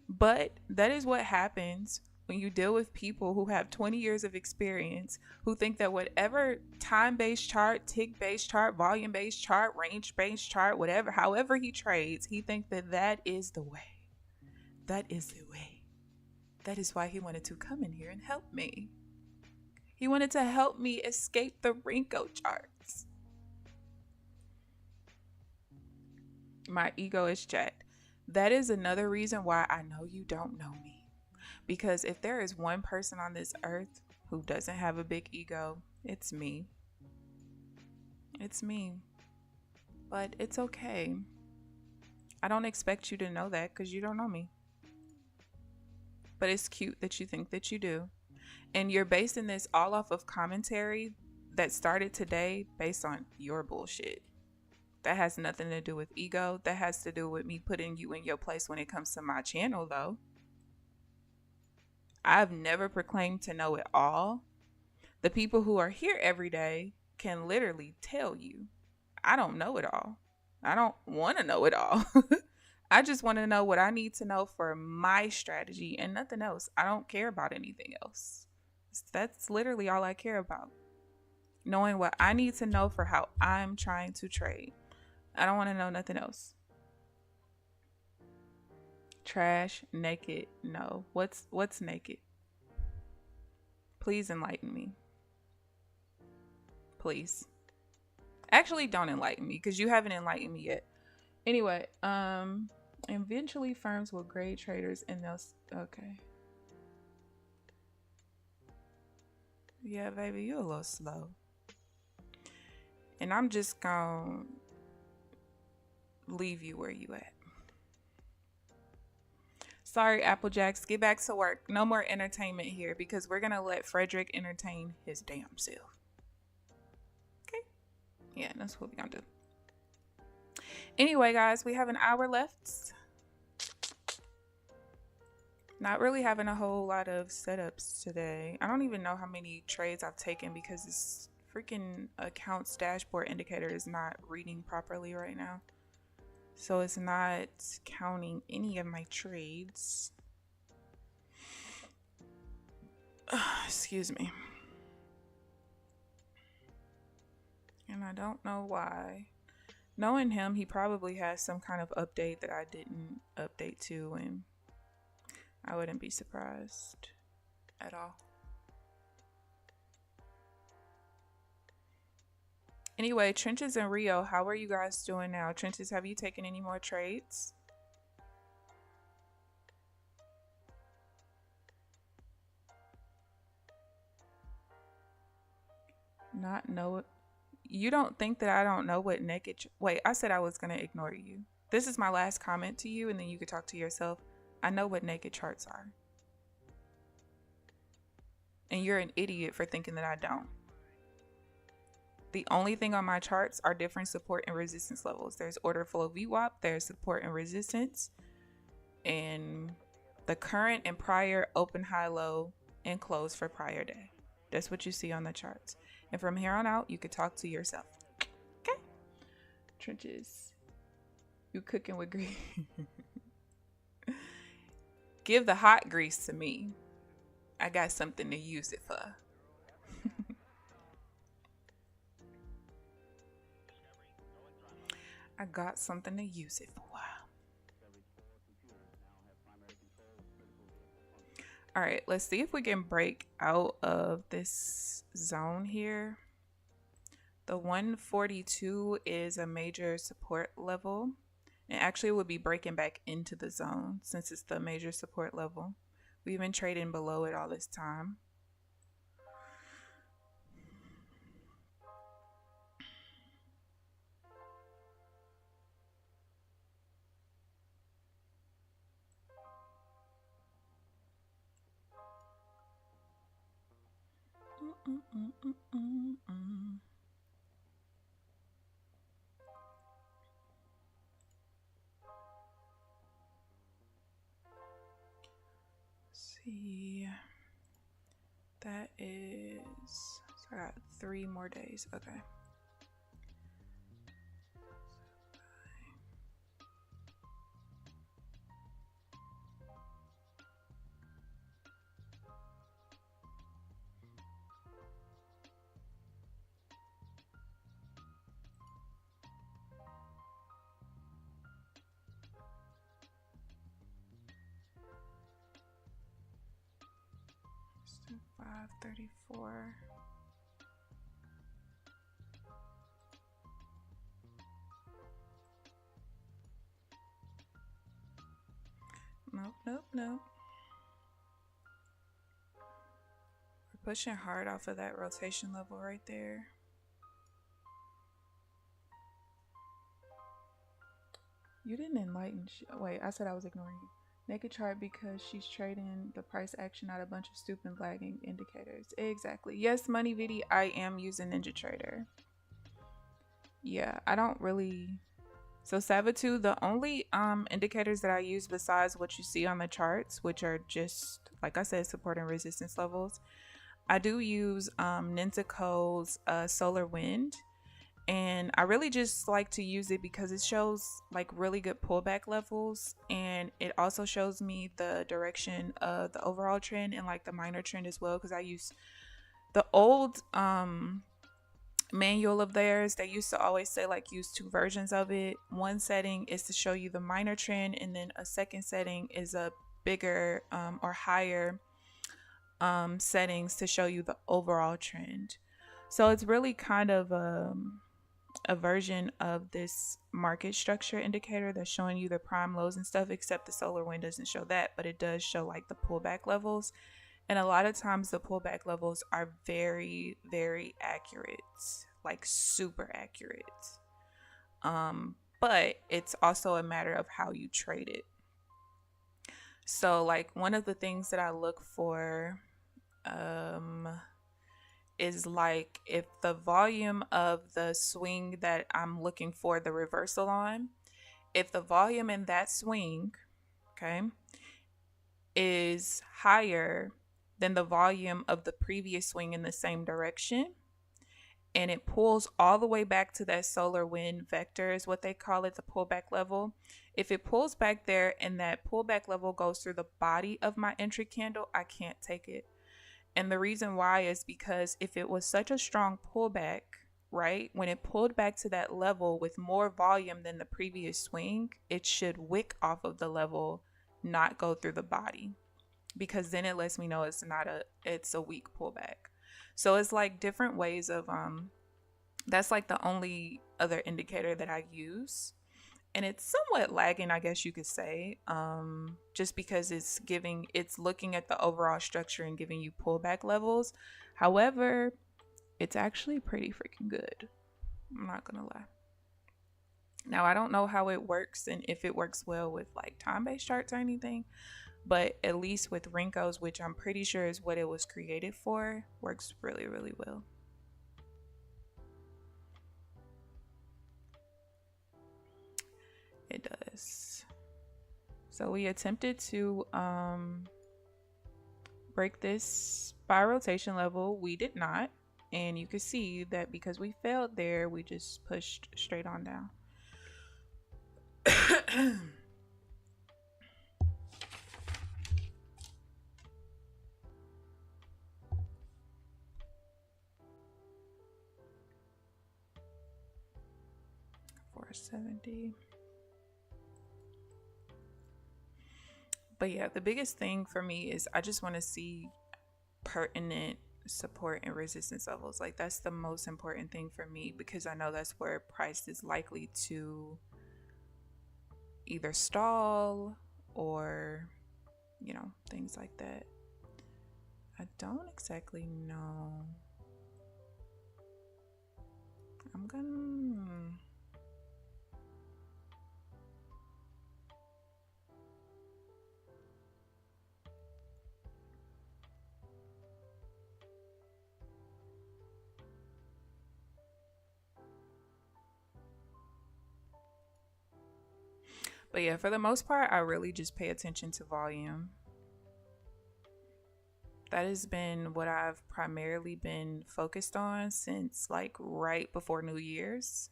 But that is what happens when you deal with people who have 20 years of experience, who think that whatever time-based chart, tick-based chart, volume-based chart, range-based chart, whatever, however he trades, he thinks that that is the way. That is the way. That is why he wanted to come in here and help me. He wanted to help me escape the Renko charts. My ego is jacked. That is another reason why I know you don't know me. Because if there is one person on this earth who doesn't have a big ego, it's me. It's me. But it's okay. I don't expect you to know that because you don't know me. But it's cute that you think that you do. And you're basing this all off of commentary that started today based on your bullshit. That has nothing to do with ego. That has to do with me putting you in your place when it comes to my channel, though. I've never proclaimed to know it all. The people who are here every day can literally tell you, I don't know it all. I don't want to know it all. I just want to know what I need to know for my strategy and nothing else. I don't care about anything else. That's literally all I care about. Knowing what I need to know for how I'm trying to trade. I don't want to know nothing else. Trash, naked, no. What's naked? Please enlighten me. Please. Actually, don't enlighten me because you haven't enlightened me yet. Anyway, eventually firms will grade traders and they'll okay. Yeah, baby, you're a little slow. And I'm just gonna leave you where you at. Sorry, Applejacks, get back to work. No more entertainment here because we're gonna let Frederick entertain his damn self. Okay? Yeah, that's what we're gonna do. Anyway, guys, we have an hour left. Not really having a whole lot of setups today. I don't even know how many trades I've taken because this freaking accounts dashboard indicator is not reading properly right now. So it's not counting any of my trades. Excuse me. And I don't know why. Knowing him, he probably has some kind of update that I didn't update to, and I wouldn't be surprised at all. Anyway, Trenches and Rio, how are you guys doing now? Trenches, have you taken any more trades? Not know it. You don't think that I don't know what naked... Wait, I said I was going to ignore you. This is my last comment to you, and then you could talk to yourself. I know what naked charts are. And you're an idiot for thinking that I don't. The only thing on my charts are different support and resistance levels. There's order flow VWAP, there's support and resistance, and the current and prior open, high, low, and close for prior day. That's what you see on the charts. And from here on out, you could talk to yourself. Okay? Trenches. You cooking with grease. Give the hot grease to me. I got something to use it for. I got something to use it for. All right, let's see if we can break out of this zone here. The 142 is a major support level. And actually it would be breaking back into the zone since it's the major support level. We've been trading below it all this time. I got 3 more days. Okay. Let's do 534. Nope, nope, nope. We're pushing hard off of that rotation level right there. You didn't enlighten. Wait, I said I was ignoring you. Naked chart because she's trading the price action out a bunch of stupid lagging indicators. Exactly. Yes, Money Vidi, I am using NinjaTrader. Yeah, I don't really. So Savitu, the only indicators that I use besides what you see on the charts, which are just, like I said, support and resistance levels, I do use Ninjaco's Solar Wind. And I really just like to use it because it shows like really good pullback levels, and it also shows me the direction of the overall trend and like the minor trend as well, because I use the old manual of theirs. They used to always say like use 2 versions of it. One setting is to show you the minor trend, and then a second setting is a bigger or higher settings to show you the overall trend. So it's really kind of a version of this market structure indicator that's showing you the prime lows and stuff, except the solar wind doesn't show that, but it does show like the pullback levels. And a lot of times the pullback levels are very, very accurate, like super accurate. But it's also a matter of how you trade it. So like one of the things that I look for is like if the volume of the swing that I'm looking for the reversal on, if the volume in that swing, okay, is higher than the volume of the previous swing in the same direction, and it pulls all the way back to that solar wind vector is what they call it, the pullback level. If it pulls back there and that pullback level goes through the body of my entry candle, I can't take it. And the reason why is because if it was such a strong pullback, right, when it pulled back to that level with more volume than the previous swing, it should wick off of the level, not go through the body, because then it lets me know it's a weak pullback. So it's like different ways of that's like the only other indicator that I use. And it's somewhat lagging, I guess you could say, just because it's looking at the overall structure and giving you pullback levels. However, it's actually pretty freaking good. I'm not gonna lie. Now, I don't know how it works and if it works well with like time-based charts or anything, but at least with Rinkos, which I'm pretty sure is what it was created for, works really, really well. It does. So we attempted to break this buy rotation level. We did not. And you can see that because we failed there, we just pushed straight on down. $470. But yeah, the biggest thing for me is I just want to see pertinent support and resistance levels. Like that's the most important thing for me, because I know that's where price is likely to either stall or, you know, things like that. I don't exactly know. I'm gonna But yeah, for the most part, I really just pay attention to volume. That has been what I've primarily been focused on since like right before New Year's.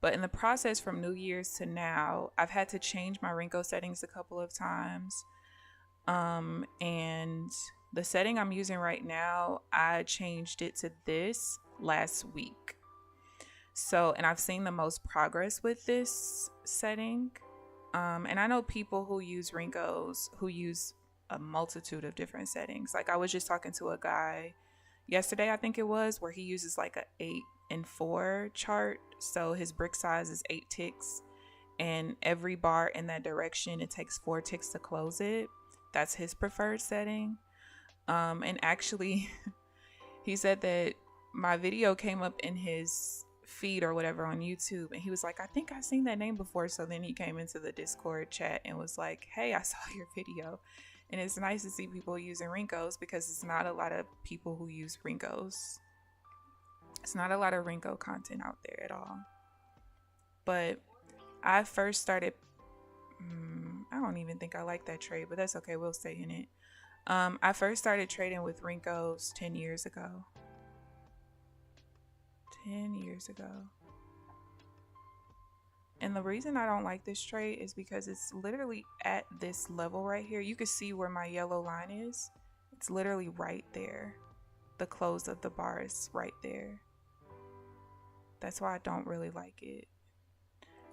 But in the process from New Year's to now, I've had to change my Renko settings a couple of times. And the setting I'm using right now, I changed it to this last week. So, and I've seen the most progress with this setting. And I know people who use Renkos who use a multitude of different settings. Like I was just talking to a guy yesterday, I think it was, where he uses like a 8 and 4 chart. So his brick size is 8 ticks, and every bar in that direction, it takes 4 ticks to close it. That's his preferred setting. And actually, he said that my video came up in his feed or whatever on YouTube, and he was like, I think I've seen that name before. So then he came into the Discord chat and was like, hey, I saw your video. And it's nice to see people using Renkos, because it's not a lot of people who use Renkos. It's not a lot of Renko content out there at all. But I first started, I don't even think I like that trade, but that's okay, we'll stay in it. I first started trading with Renkos 10 years ago. 10 years ago. And the reason I don't like this trade is because it's literally at this level right here. You can see where my yellow line is. It's literally right there. The close of the bar is right there. That's why I don't really like it.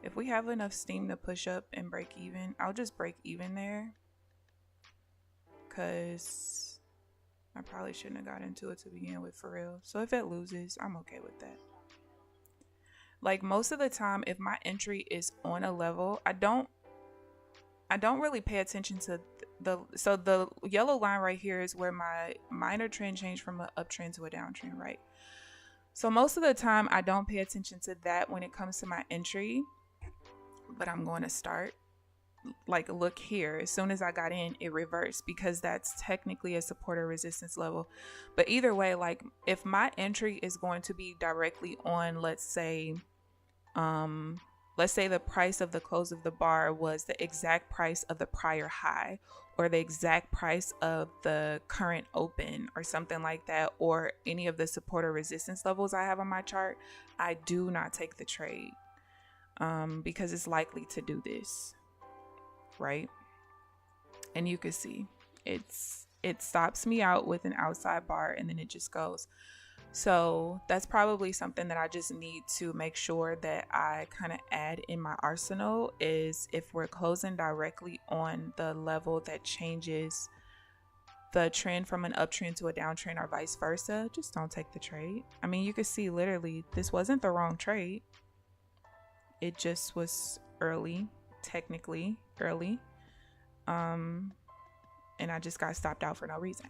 If we have enough steam to push up and break even, I'll just break even there. Because I probably shouldn't have got into it to begin with, for real. So if it loses, I'm okay with that. Like most of the time, if my entry is on a level, I don't really pay attention to so the yellow line right here is where my minor trend changed from an uptrend to a downtrend, right? So most of the time I don't pay attention to that when it comes to my entry, but I'm going to start. Like, look here, as soon as I got in, it reversed, because that's technically a support or resistance level. But either way, like if my entry is going to be directly on, let's say the price of the close of the bar was the exact price of the prior high, or the exact price of the current open, or something like that, or any of the support or resistance levels I have on my chart, I do not take the trade, because it's likely to do this. Right? And you can see it stops me out with an outside bar, and then it just goes. So that's probably something that I just need to make sure that I kind of add in my arsenal, is if we're closing directly on the level that changes the trend from an uptrend to a downtrend, or vice versa, just don't take the trade. I mean, you can see literally this wasn't the wrong trade. It just was early, technically early, and I just got stopped out for no reason,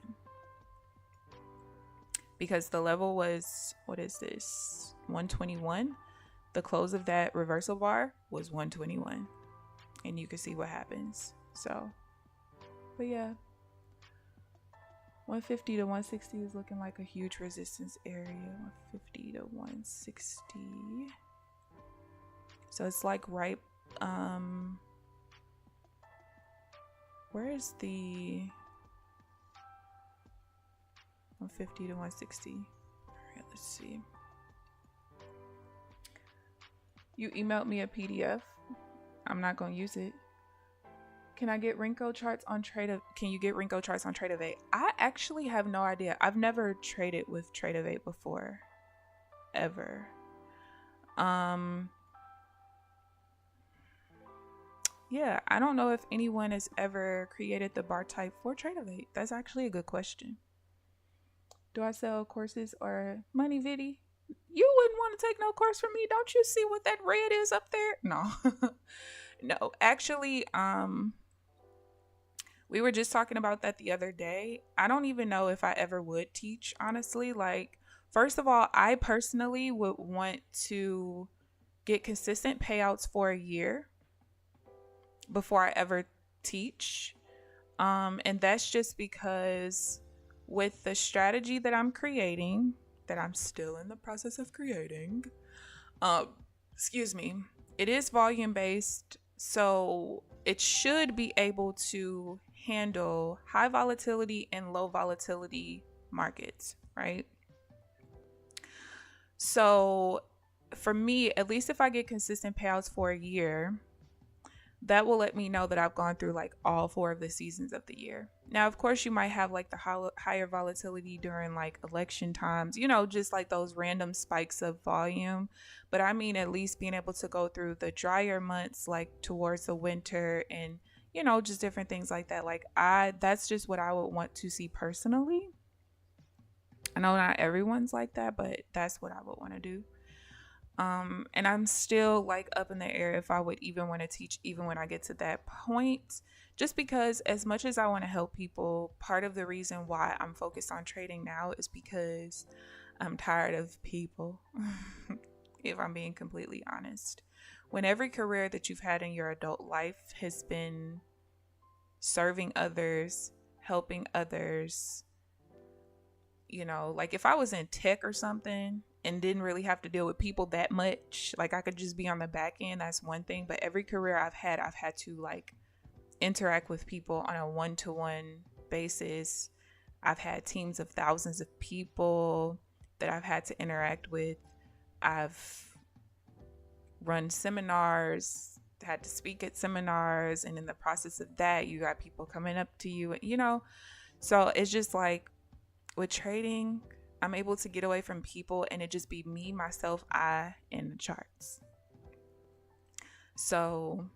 because the level was, what is this, 121. The close of that reversal bar was 121, and you can see what happens. So, but yeah, 150 to 160 is looking like a huge resistance area. 150 to 160, so it's like right, where is the 150 to 160? All right, let's see. You emailed me a PDF. I'm not going to use it. Can I get Renko charts on Trade? Can you get Renko charts on Trade-of-8? I actually have no idea. I've never traded with Trade-of-8 before, ever. Yeah, I don't know if anyone has ever created the bar type for Trade-of-8. That's actually a good question. Do I sell courses or money, Viddy? You wouldn't want to take no course from me. Don't you see what that red is up there? No. No, actually, we were just talking about that the other day. I don't even know if I ever would teach, honestly. Like, first of all, I personally would want to get consistent payouts for a year before I ever teach. And that's just because with the strategy that I'm creating, that I'm still in the process of creating, it is volume based, so it should be able to handle high volatility and low volatility markets, right? So for me, at least if I get consistent payouts for a year, that will let me know that I've gone through like all 4 of the seasons of the year. Now, of course, you might have like the higher volatility during like election times, just like those random spikes of volume. But I mean, at least being able to go through the drier months, like towards the winter and, just different things like that. Like, that's just what I would want to see personally. I know not everyone's like that, but that's what I would want to do. And I'm still like up in the air if I would even want to teach even when I get to that point, just because as much as I want to help people, part of the reason why I'm focused on trading now is because I'm tired of people. If I'm being completely honest, when every career that you've had in your adult life has been serving others, helping others, like if I was in tech or something and didn't really have to deal with people that much, like I could just be on the back end, that's one thing. But every career I've had to like interact with people on a one-to-one basis. I've had teams of thousands of people that I've had to interact with. I've run seminars, had to speak at seminars, and in the process of that, you got people coming up to you, so it's just like with trading, I'm able to get away from people and it just be me, myself, I, and the charts. So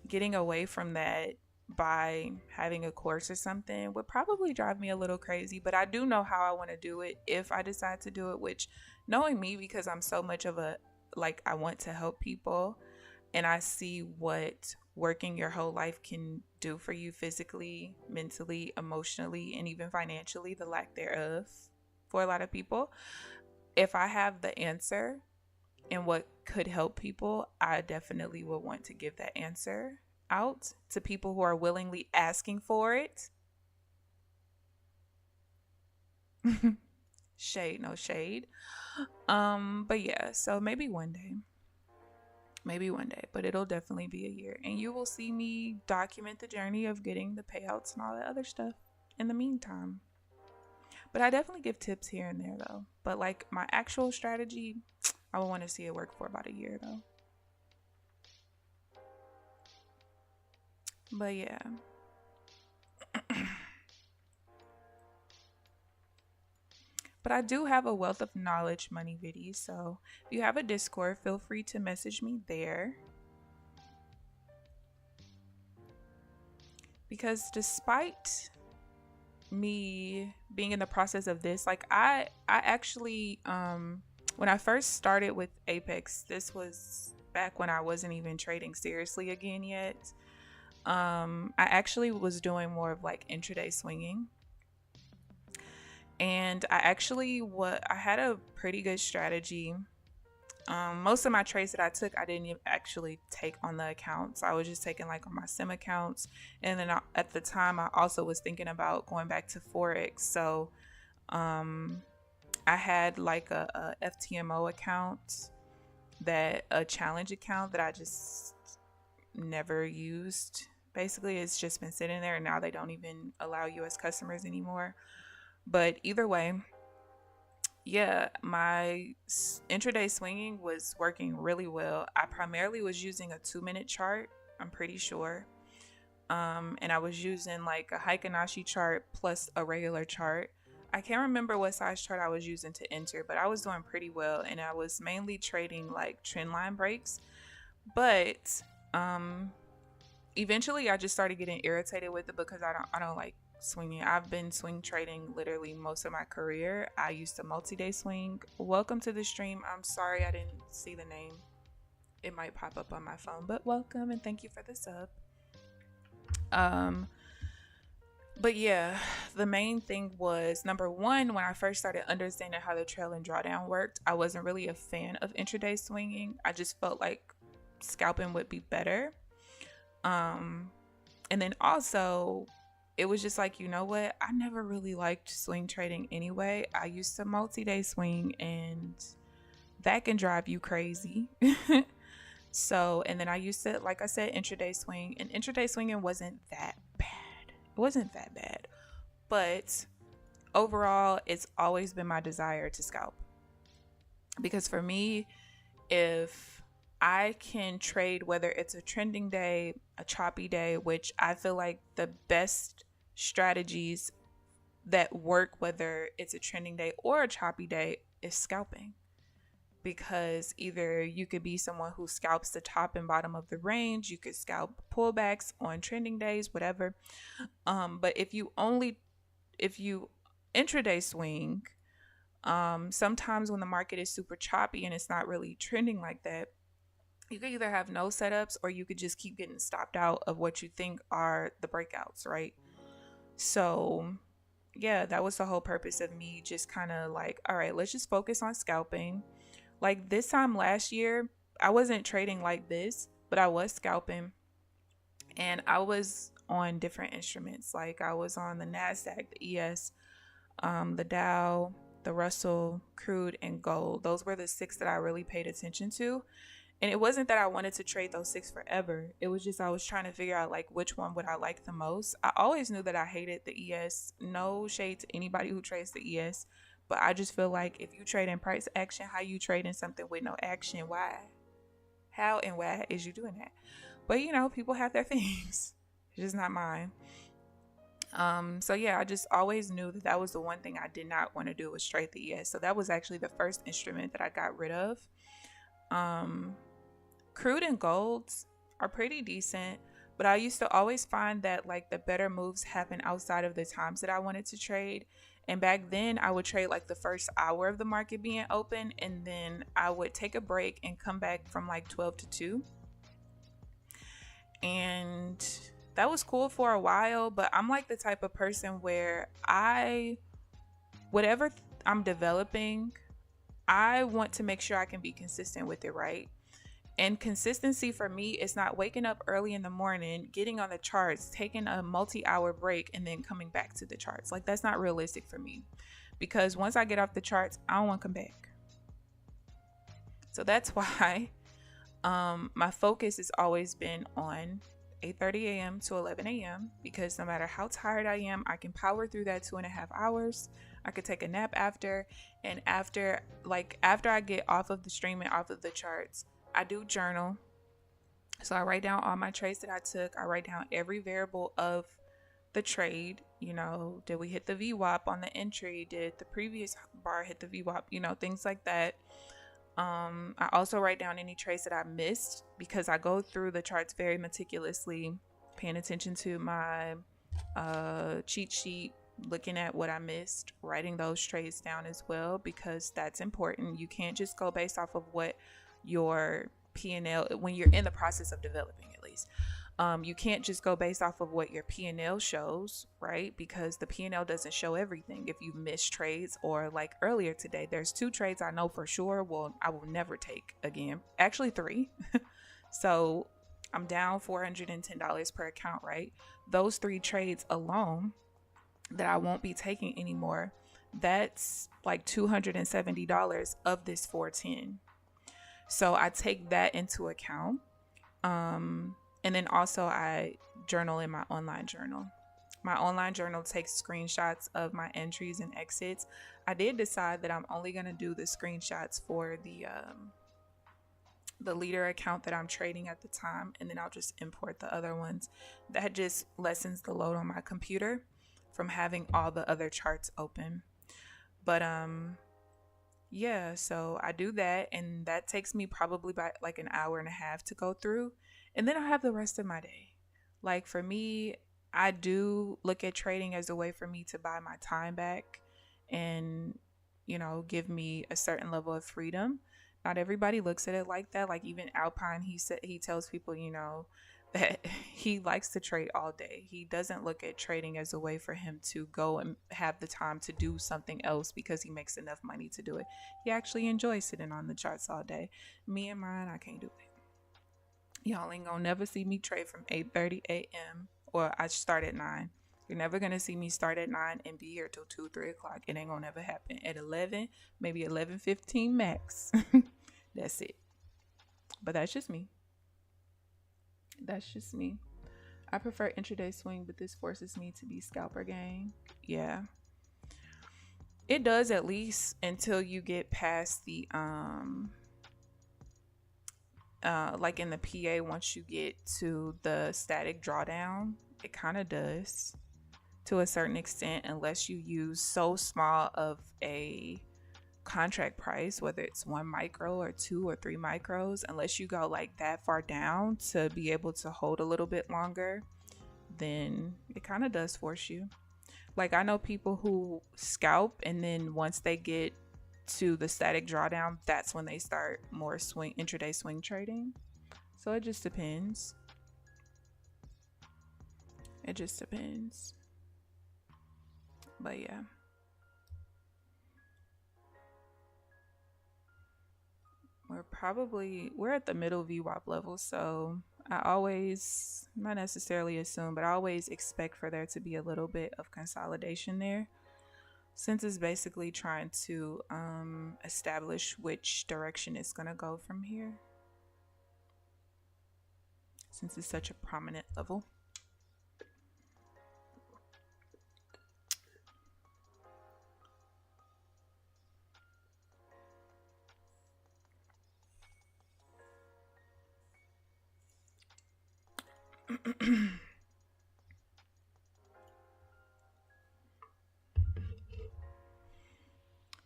getting away from that by having a course or something would probably drive me a little crazy, but I do know how I want to do it if I decide to do it, which, knowing me, because I'm so much of I want to help people and I see what working your whole life can do for you physically, mentally, emotionally, and even financially, the lack thereof for a lot of people. If I have the answer and what could help people, I definitely will want to give that answer out to people who are willingly asking for it. Shade, no shade. But yeah, so maybe one day, but it'll definitely be a year, and you will see me document the journey of getting the payouts and all that other stuff in the meantime. But I definitely give tips here and there though. But like my actual strategy, I would want to see it work for about a year though. But yeah. But I do have a wealth of knowledge money video, so if you have a Discord, feel free to message me there. Because despite me being in the process of this, like I actually when I first started with Apex, this was back when I wasn't even trading seriously again yet. I actually was doing more of like intraday swinging. And I had a pretty good strategy. Most of my trades that I took, I didn't actually take on the accounts. I was just taking like on my sim accounts. And then at the time, I also was thinking about going back to Forex. So I had like a FTMO account, a challenge account that I just never used. Basically, it's just been sitting there, and now they don't even allow US customers anymore. But either way, yeah, my intraday swinging was working really well. I primarily was using a 2-minute chart, I'm pretty sure. And I was using like a Heikin-Ashi chart plus a regular chart. I can't remember what size chart I was using to enter, but I was doing pretty well. And I was mainly trading like trend line breaks. But eventually I just started getting irritated with it because I don't like swinging. I've been swing trading literally most of my career. I used to multi-day swing. Welcome to the stream. I'm sorry I didn't see the name. It might pop up on my phone, but welcome and thank you for the sub. But yeah, the main thing was, number one, when I first started understanding how the trail and drawdown worked, I wasn't really a fan of intraday swinging. I just felt like scalping would be better. And then also, it was just like, you know what? I never really liked swing trading anyway. I used to multi-day swing, and that can drive you crazy. So, and then I used to, like I said, intraday swing, and intraday swinging wasn't that bad. It wasn't that bad. But overall, it's always been my desire to scalp. Because for me, if I can trade, whether it's a trending day, a choppy day, which I feel like the best strategies that work, whether it's a trending day or a choppy day, is scalping. Because either you could be someone who scalps the top and bottom of the range, you could scalp pullbacks on trending days, whatever. But if you intraday swing, sometimes when the market is super choppy and it's not really trending like that, you could either have no setups or you could just keep getting stopped out of what you think are the breakouts, right? So yeah, that was the whole purpose of me just kind of like, all right, let's just focus on scalping. Like this time last year, I wasn't trading like this, but I was scalping, and I was on different instruments. Like I was on the Nasdaq, the ES, the Dow, the Russell, crude, and gold. Those were the 6 that I really paid attention to. And it wasn't that I wanted to trade those 6 forever. It was just I was trying to figure out like which one would I like the most. I always knew that I hated the ES. No shade to anybody who trades the ES. But I just feel like if you trade in price action, how you trade in something with no action? Why? How and why is you doing that? But you know, people have their things. It's just not mine. So yeah, I just always knew that that was the one thing I did not want to do, was trade the ES. So that was actually the first instrument that I got rid of. Crude and golds are pretty decent, but I used to always find that like the better moves happen outside of the times that I wanted to trade. And back then I would trade like the first hour of the market being open, and then I would take a break and come back from like 12 to 2. And that was cool for a while, but I'm like the type of person where whatever I'm developing, I want to make sure I can be consistent with it, right? And consistency for me is not waking up early in the morning, getting on the charts, taking a multi-hour break, and then coming back to the charts. Like that's not realistic for me, because once I get off the charts, I don't want to come back. So that's why my focus has always been on 8:30 a.m. to 11 a.m. because no matter how tired I am, I can power through that 2.5 hours. I could take a nap after, and after I get off of the stream and off of the charts, I do journal. So I write down all my trades that I took. I write down every variable of the trade. You know, did we hit the VWAP on the entry? Did the previous bar hit the VWAP? You know, things like that. I also write down any trades that I missed, because I go through the charts very meticulously, paying attention to my cheat sheet, looking at what I missed, writing those trades down as well, because that's important. You can't just go based off of what your P&L, when you're in the process of developing at least, you can't just go based off of what your P&L shows, right? Because the P&L doesn't show everything. If you miss trades, or like earlier today, there's 2 trades I know for sure I will never take again. Actually 3. So I'm down $410 per account, right? Those 3 trades alone that I won't be taking anymore, that's like $270 of this 410. So I take that into account. And then also I journal in my online journal. My online journal takes screenshots of my entries and exits. I did decide that I'm only going to do the screenshots for the leader account that I'm trading at the time, and then I'll just import the other ones. That just lessens the load on my computer from having all the other charts open. But yeah, so I do that, and that takes me probably about like an hour and a half to go through. And then I have the rest of my day. Like for me, I do look at trading as a way for me to buy my time back and, you know, give me a certain level of freedom. Not everybody looks at it like that. Like even Alpine, he tells people, you know, that he likes to trade all day. He doesn't look at trading as a way for him to go and have the time to do something else because he makes enough money to do it. He actually enjoys sitting on the charts all day. Me and mine, I can't do it. Y'all ain't gonna never see me trade from 8:30 a.m. or I start at 9. You're never gonna see me start at 9 and be here till 2, 3 o'clock. It ain't gonna never happen. At 11, maybe 11:15 max. That's it. But that's just me. That's just me. I prefer intraday swing, but this forces me to be scalper gang. Yeah. It does, at least until you get past the like in the PA, once you get to the static drawdown, it kind of does to a certain extent, unless you use so small of a contract price, whether it's 1 micro or 2 or 3 micros, unless you go like that far down to be able to hold a little bit longer, then it kind of does force you. Like, I know people who scalp, and then once they get to the static drawdown, that's when they start more intraday swing trading. So it just depends. It just depends. But yeah. We're at the middle VWAP level, so I always, not necessarily assume, but I always expect for there to be a little bit of consolidation there, since it's basically trying to establish which direction it's going to go from here, since it's such a prominent level.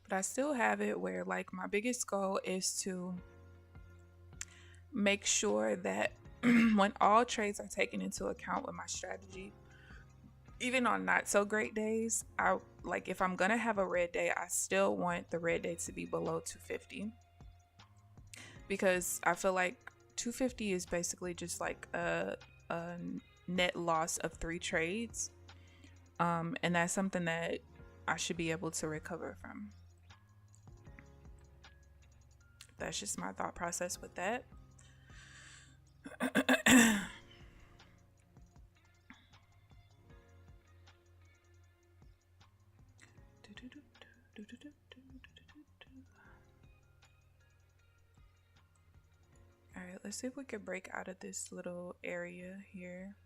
But I still have it where, like, my biggest goal is to make sure that when all trades are taken into account with my strategy, even on not so great days, I like, if I'm gonna have a red day, I still want the red day to be below 250, because I feel like 250 is basically just like a net loss of 3 trades, and that's something that I should be able to recover from. That's just my thought process with that. All right, let's see if we can break out of this little area here.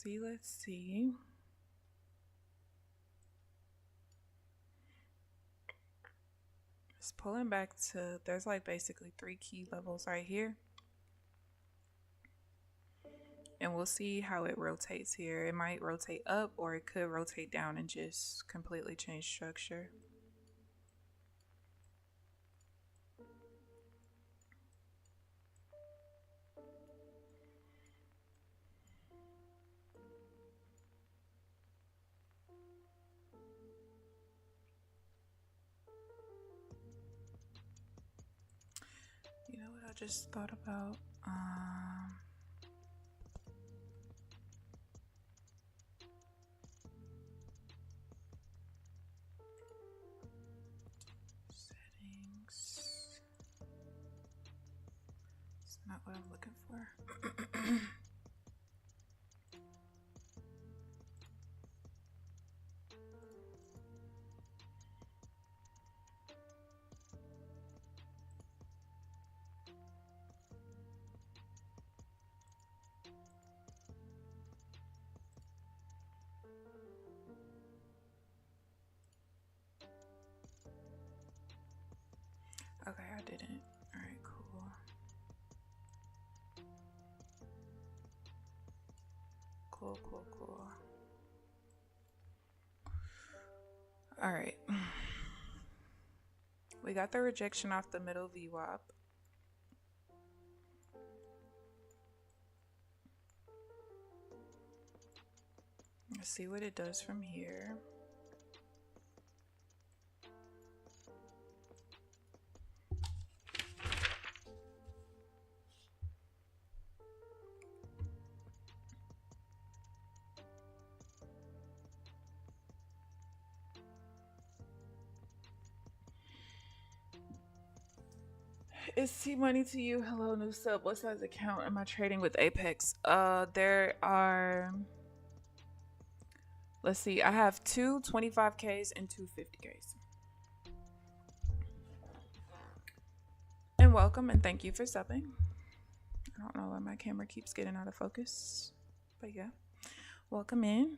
Let's see. It's pulling back to, there's like basically 3 key levels right here. And we'll see how it rotates here. It might rotate up, or it could rotate down and just completely change structure. You know what I just thought about? Settings. It's not what I'm looking for. Okay, I didn't. All right, cool. Cool. All right. We got the rejection off the middle VWAP. Let's see what it does from here. Is T money to you? Hello, new sub. What size account am I trading with Apex? There are Let's see. I have two 25Ks and two 50Ks. And welcome and thank you for subbing. I don't know why my camera keeps getting out of focus, but yeah, welcome in.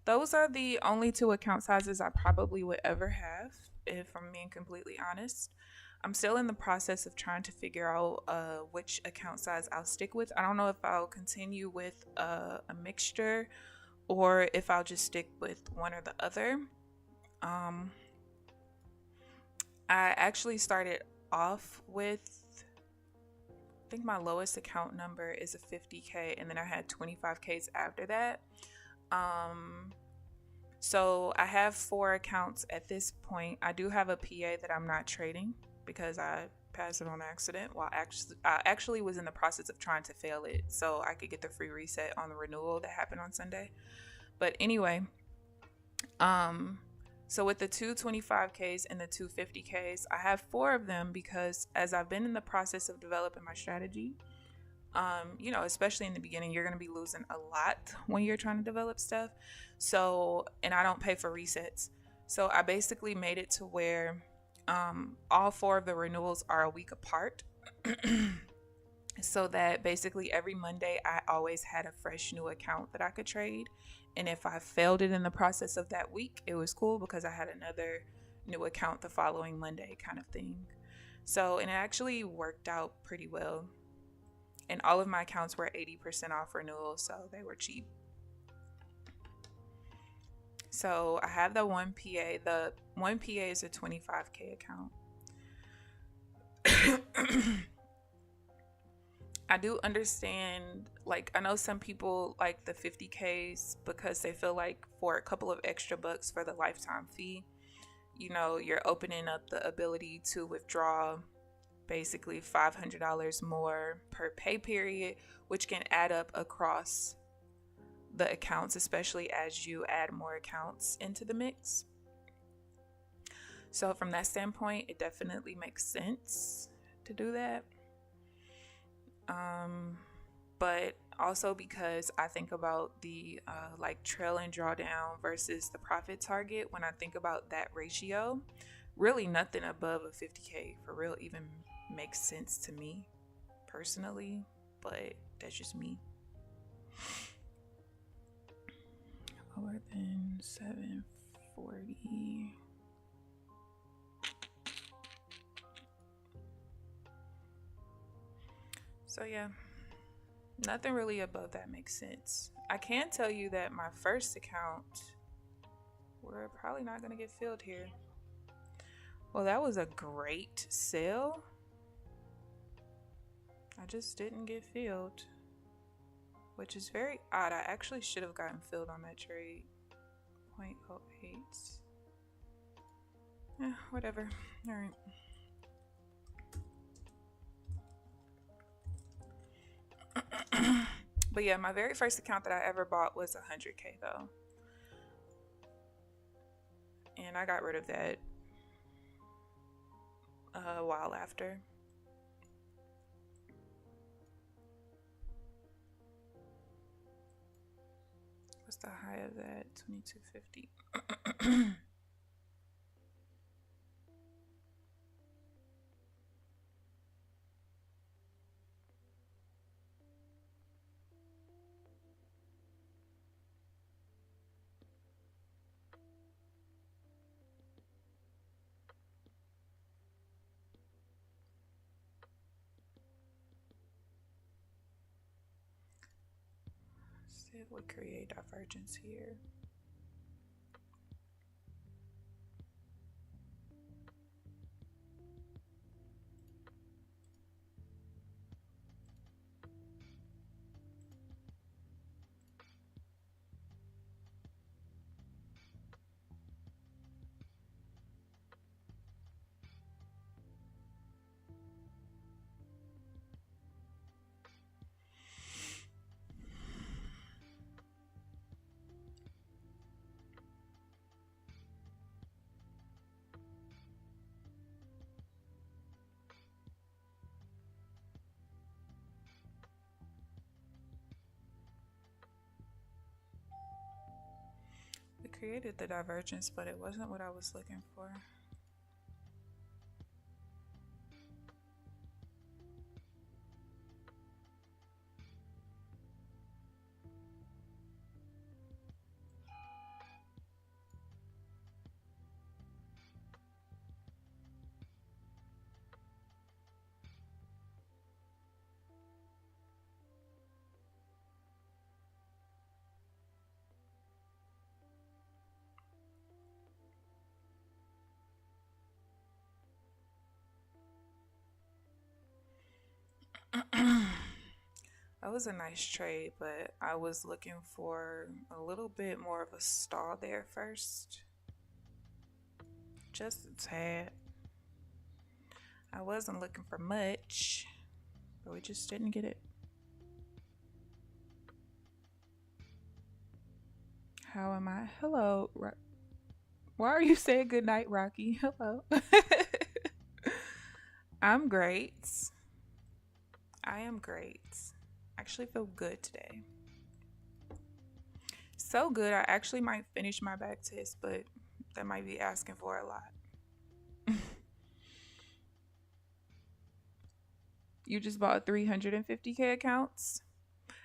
Those are the only two account sizes I probably would ever have, if I'm being completely honest. I'm still in the process of trying to figure out which account size I'll stick with. I don't know if I'll continue with a mixture or if I'll just stick with one or the other. I actually started off with, I think my lowest account number is a 50K, and then I had 25Ks after that. So I have 4 accounts at this point. I do have a PA that I'm not trading because I passed it on accident while I actually was in the process of trying to fail it so I could get the free reset on the renewal that happened on Sunday. But anyway, so with the two 25Ks and the two 50Ks, I have 4 of them because as I've been in the process of developing my strategy, you know, especially in the beginning, you're going to be losing a lot when you're trying to develop stuff. So, and I don't pay for resets. So I basically made it to where all 4 of the renewals are a week apart. So that basically every Monday I always had a fresh new account that I could trade. And if I failed it in the process of that week, it was cool because I had another new account the following Monday kind of thing. So, and it actually worked out pretty well. And all of my accounts were 80% off renewal, so they were cheap. So I have the one PA. The one PA is a 25K account. I do understand, like, I know some people like the 50Ks because they feel like for a couple of extra bucks for the lifetime fee, you know, you're opening up the ability to withdraw basically $500 more per pay period, which can add up across the accounts, especially as you add more accounts into the mix. So from that standpoint, it definitely makes sense to do that. But also because I think about the like trail and drawdown versus the profit target, when I think about that ratio, really nothing above a 50K for real even makes sense to me personally, but that's just me. Lower than 740. So yeah, nothing really above that makes sense. I can tell you that my first account, we're probably not going to get filled here. Well, that was a great sale. I just didn't get filled, which is very odd. I actually should have gotten filled on that trade. 0.08. Whatever. All right. But yeah, my very first account that I ever bought was 100K though. And I got rid of that a while after. What's the high of that? 2250. See if we create divergence here. created the divergence, but it wasn't what I was looking for. That was a nice trade, but I was looking for a little bit more of a stall there first. Just a tad. I wasn't looking for much, but we just didn't get it. How am I? Hello. Why are you saying good night, Rocky? Hello. I'm great. I am great. I actually feel good today. So good, I actually might finish my back test, but that might be asking for a lot. You just bought 350K accounts?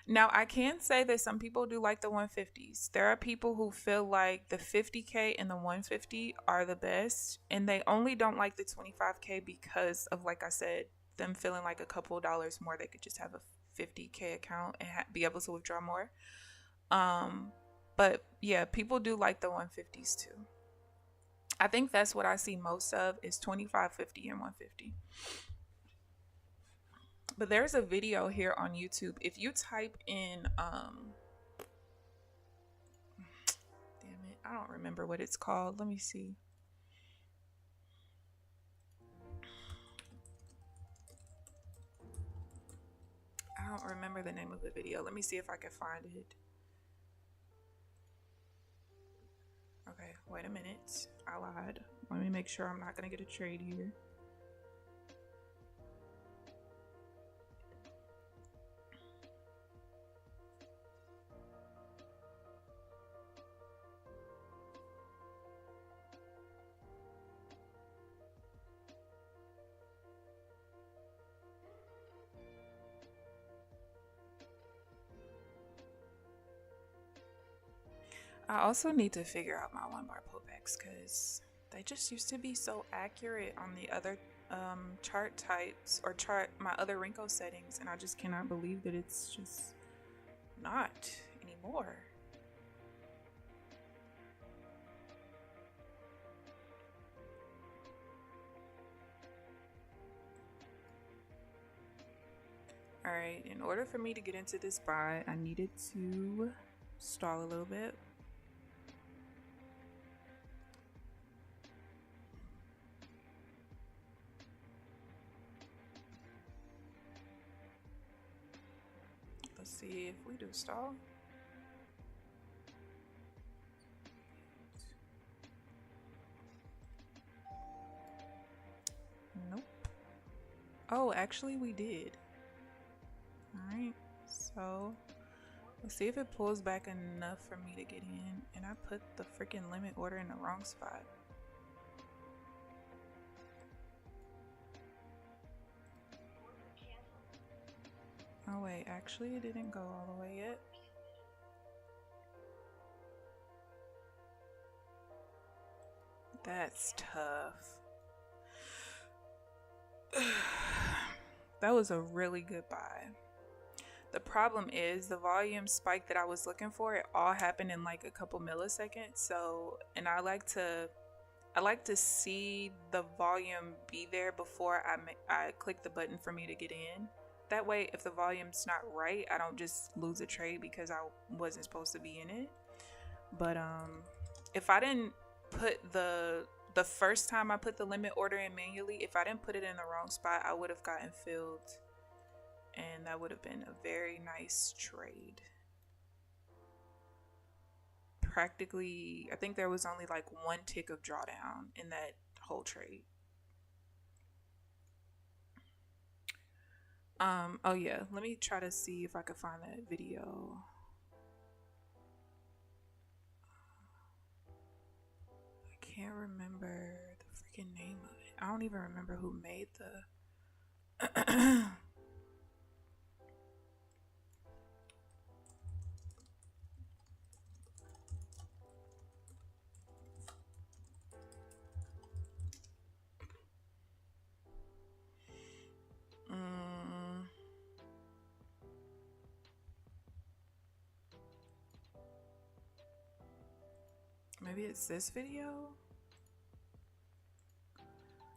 Now, I can say that some people do like the 150s. There are people who feel like the 50K and the 150 are the best, and they only don't like the 25K because of, like I said, them feeling like a couple dollars more. They could just have a 50K account and be able to withdraw more. But yeah, people do like the 150s too. I think that's what I see most of is 25, 50, and 150. But there's a video here on YouTube. If you type in damn it, I don't remember what it's called. Let me see. I don't remember the name of the video. Let me see if I can find it. Okay, wait a minute. I lied. Let me make sure I'm not gonna get a trade here. I also need to figure out my 1 bar pullbacks because they just used to be so accurate on the other chart types or my other Renko settings, and I just cannot believe that it's just not anymore. All right, in order for me to get into this buy, I needed to stall a little bit. Let's see if we do stall. Nope. Oh, actually we did. Alright, so let's see if it pulls back enough for me to get in. And I put the freaking limit order in the wrong spot. Oh wait, actually it didn't go all the way yet. That's tough. That was a really good buy. The problem is the volume spike that I was looking for, it all happened in like a couple milliseconds. So, and I like to see the volume be there before I click the button for me to get in. That way, if the volume's not right, I don't just lose a trade because I wasn't supposed to be in it. But if I didn't put the first time I put the limit order in manually, if I didn't put it in the wrong spot, I would have gotten filled. And that would have been a very nice trade. Practically, I think there was only like 1 tick of drawdown in that whole trade. Oh yeah, let me try to see if I can find that video. can't remember the freaking name of it. I don't even remember who made the maybe it's this video.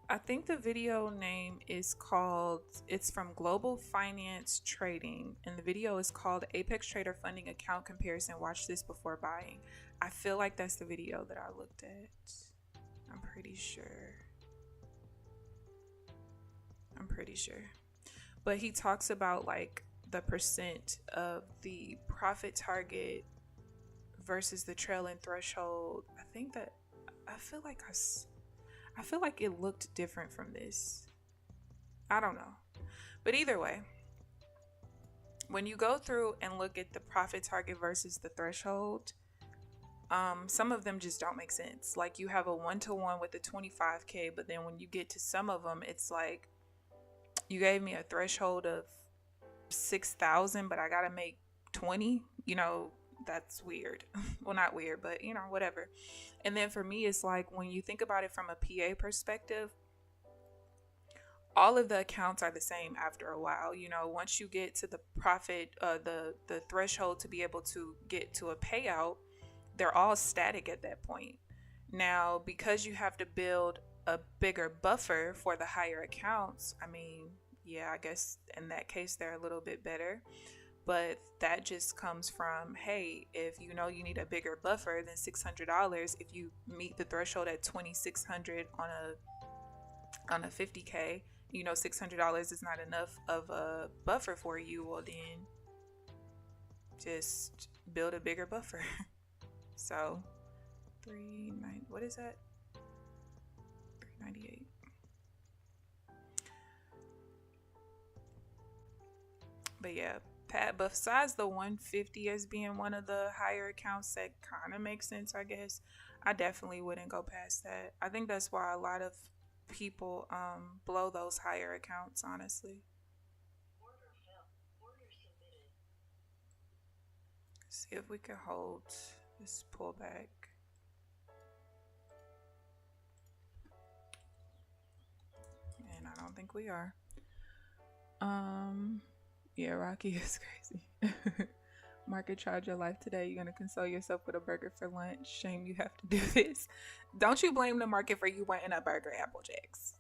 I think the video name is called, it's from Global Finance Trading, and the video is called Apex Trader Funding Account Comparison. Watch this before buying. I feel like that's the video that I looked at. I'm pretty sure. But he talks about like the percent of the profit target versus the trailing threshold. I feel like it looked different from this. I don't know. But either way, when you go through and look at the profit target versus the threshold, some of them just don't make sense. Like you have a 1-to-1 with the 25K, but then when you get to some of them, it's like you gave me a threshold of 6,000, but I gotta make 20. That's weird. Well, not weird, but whatever. And then for me, it's like when you think about it from a PA perspective, all of the accounts are the same after a while. Once you get to the profit, the threshold to be able to get to a payout, they're all static at that point. Now, because you have to build a bigger buffer for the higher accounts, I mean, yeah, I guess in that case, they're a little bit better. But that just comes from, hey, if you need a bigger buffer than $600, if you meet the threshold at $2,600 on a 50K, $600 is not enough of a buffer for you. Well, then just build a bigger buffer. So 390, what is that? 398. But yeah, besides the 150 as being one of the higher accounts, that kind of makes sense, I guess. I definitely wouldn't go past that. I think that's why a lot of people blow those higher accounts, honestly. See if we can hold this pullback. And I don't think we are. Yeah, Rocky is crazy. Market tried your life today. You're gonna console yourself with a burger for lunch. Shame you have to do this. Don't you blame the market for you wanting a burger, Applejacks.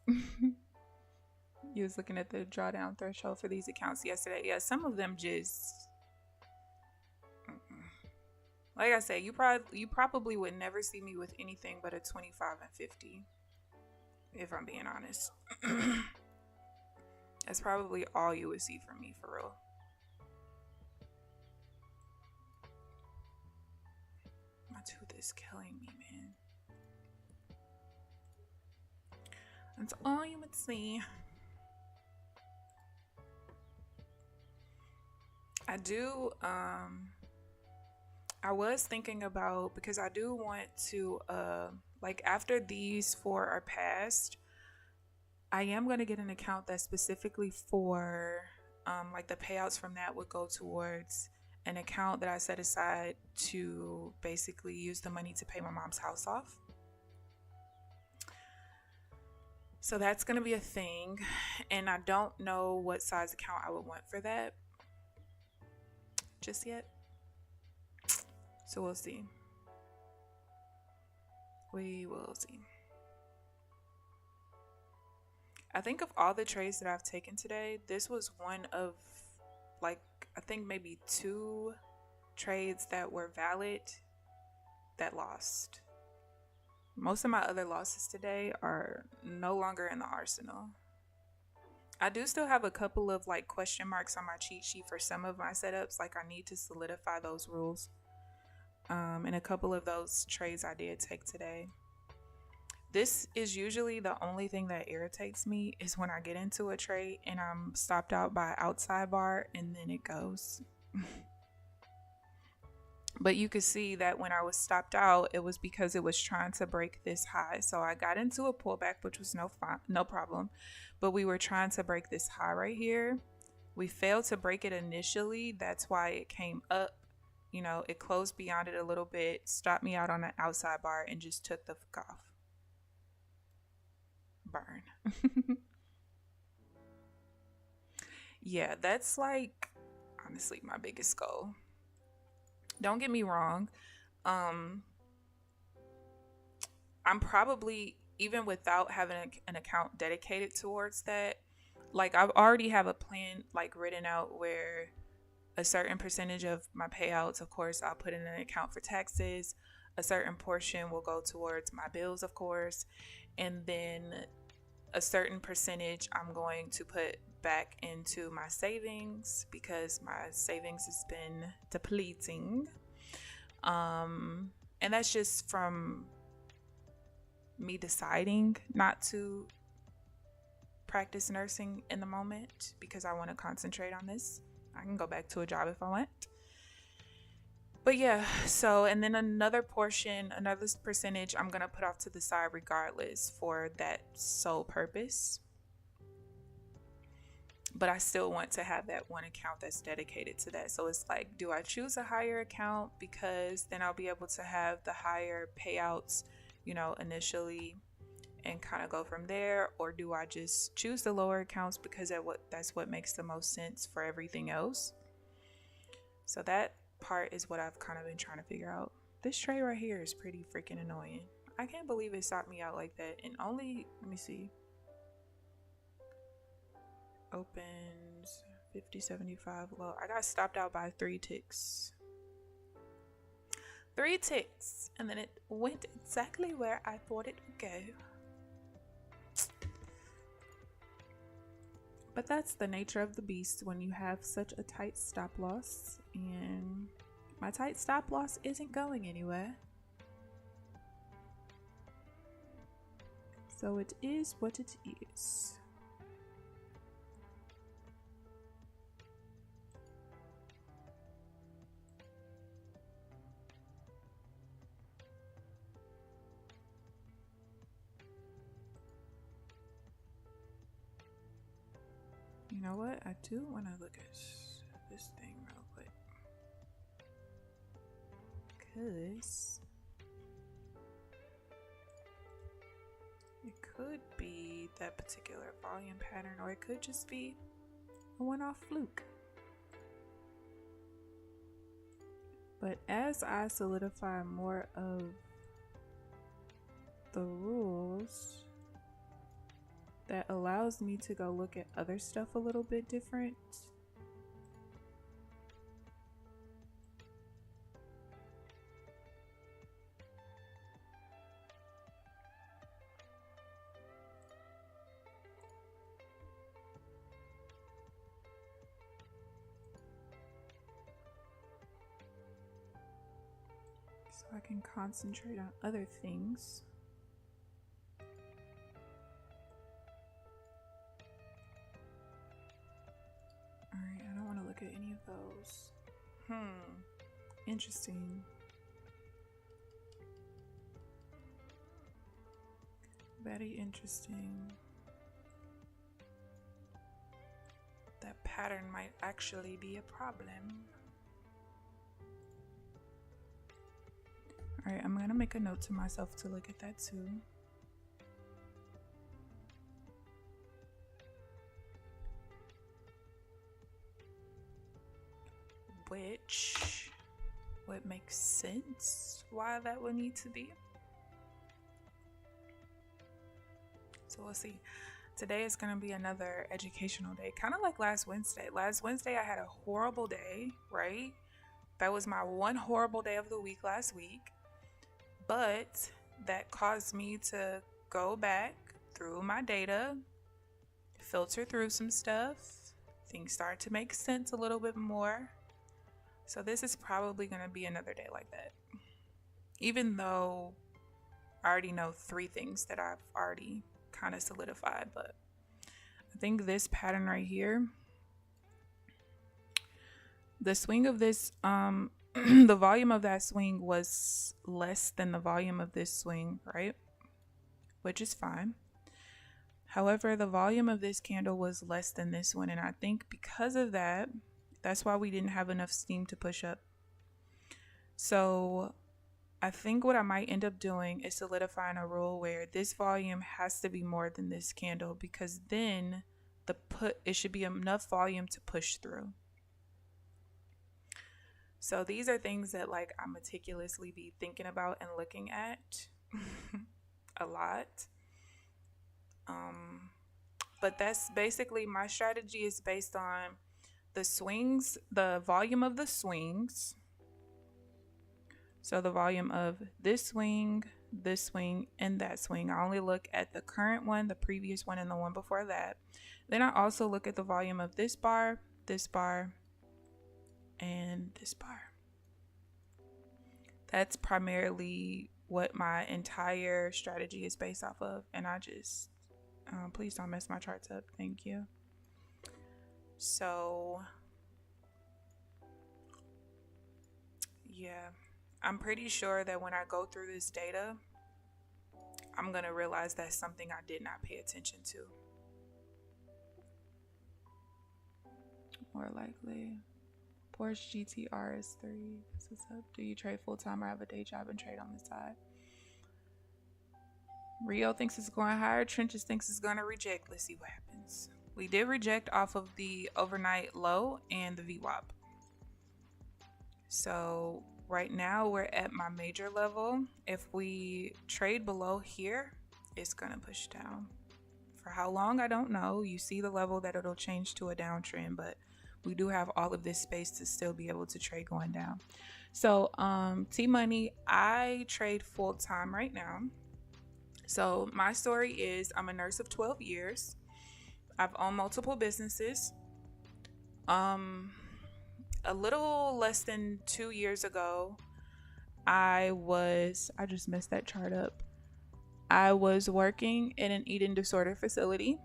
You was looking at the drawdown threshold for these accounts yesterday. Yeah, some of them just, like I said, you probably would never see me with anything but a 25 and 50, if I'm being honest. That's probably all you would see from me, for real. My tooth is killing me, man. That's all you would see. I was thinking about, because I do want to, like after these 4 are passed, I am going to get an account that's specifically for, like the payouts from that would go towards an account that I set aside to basically use the money to pay my mom's house off. So that's going to be a thing. And I don't know what size account I would want for that just yet. So we'll see. We will see. I think of all the trades that I've taken today, this was one of, like, I think maybe 2 trades that were valid that lost. Most of my other losses today are no longer in the arsenal. I do still have a couple of like question marks on my cheat sheet for some of my setups. Like I need to solidify those rules. And a couple of those trades I did take today. This is usually the only thing that irritates me, is when I get into a trade and I'm stopped out by outside bar and then it goes. But you could see that when I was stopped out, it was because it was trying to break this high. So I got into a pullback, which was no problem. But we were trying to break this high right here. We failed to break it initially. That's why it came up. You know, it closed beyond it a little bit, stopped me out on the outside bar, and just took the fuck off. Burn. Yeah, that's like honestly my biggest goal. Don't get me wrong. Um, I'm probably, even without having an account dedicated towards that, like I've already have a plan like written out where a certain percentage of my payouts, of course, I'll put in an account for taxes. A certain portion will go towards my bills, of course, and then a certain percentage I'm going to put back into my savings because my savings has been depleting. And that's just from me deciding not to practice nursing in the moment because I want to concentrate on this. I can go back to a job if I want. But yeah, so, and then another portion, another percentage I'm going to put off to the side regardless for that sole purpose. But I still want to have that one account that's dedicated to that. So it's like, do I choose a higher account because then I'll be able to have the higher payouts, you know, initially and kind of go from there? Or do I just choose the lower accounts because that's what makes the most sense for everything else? So that part is what I've kind of been trying to figure out. This trade right here is pretty freaking annoying. I can't believe it stopped me out like that. And only, let me see. Opens 50.75 low. I got stopped out by 3 ticks. 3 ticks. And then it went exactly where I thought it would go. But that's the nature of the beast when you have such a tight stop loss. And my tight stop loss isn't going anywhere. So it is what it is. You know what? I do want to look at this thing real quick. Because it could be that particular volume pattern, or it could just be a one-off fluke. But as I solidify more of the rules, that allows me to go look at other stuff a little bit different. So I can concentrate on other things. Alright, I don't want to look at any of those. Interesting. Very interesting. That pattern might actually be a problem. Alright, I'm gonna make a note to myself to look at that too. Which would make sense why that would need to be. So we'll see. Today is going to be another educational day, kind of like last Wednesday. Last Wednesday I had a horrible day, right? That was my one horrible day of the week last week. But that caused me to go back through my data, filter through some stuff. Things start to make sense a little bit more. So this is probably going to be another day like that. Even though I already know 3 things that I've already kind of solidified. But I think this pattern right here, the swing of this the volume of that swing was less than the volume of this swing, right? Which is fine. However, the volume of this candle was less than this one, and I think because of that, that's why we didn't have enough steam to push up. So I think what I might end up doing is solidifying a rule where this volume has to be more than this candle, because then it should be enough volume to push through. So these are things that like I meticulously be thinking about and looking at a lot. But that's basically my strategy is based on the swings, the volume of the swings. So the volume of this swing, and that swing. I only look at the current one, the previous one, and the one before that. Then I also look at the volume of this bar, and this bar. That's primarily what my entire strategy is based off of. And I just, please don't mess my charts up. Thank you. So, yeah. I'm pretty sure that when I go through this data, I'm going to realize that's something I did not pay attention to. More likely. Porsche GTR is 3. What's up? Do you trade full-time or have a day job and trade on the side? Rio thinks it's going higher. Trenches thinks it's going to reject. Let's see what happens. We did reject off of the overnight low and the VWAP. So right now we're at my major level. If we trade below here, it's going to push down. For how long, I don't know. You see the level that it'll change to a downtrend, but we do have all of this space to still be able to trade going down. So T-Money, I trade full time right now. So my story is I'm a nurse of 12 years. I've owned multiple businesses. A little less than 2 years ago, I just messed that chart up. I was working in an eating disorder facility.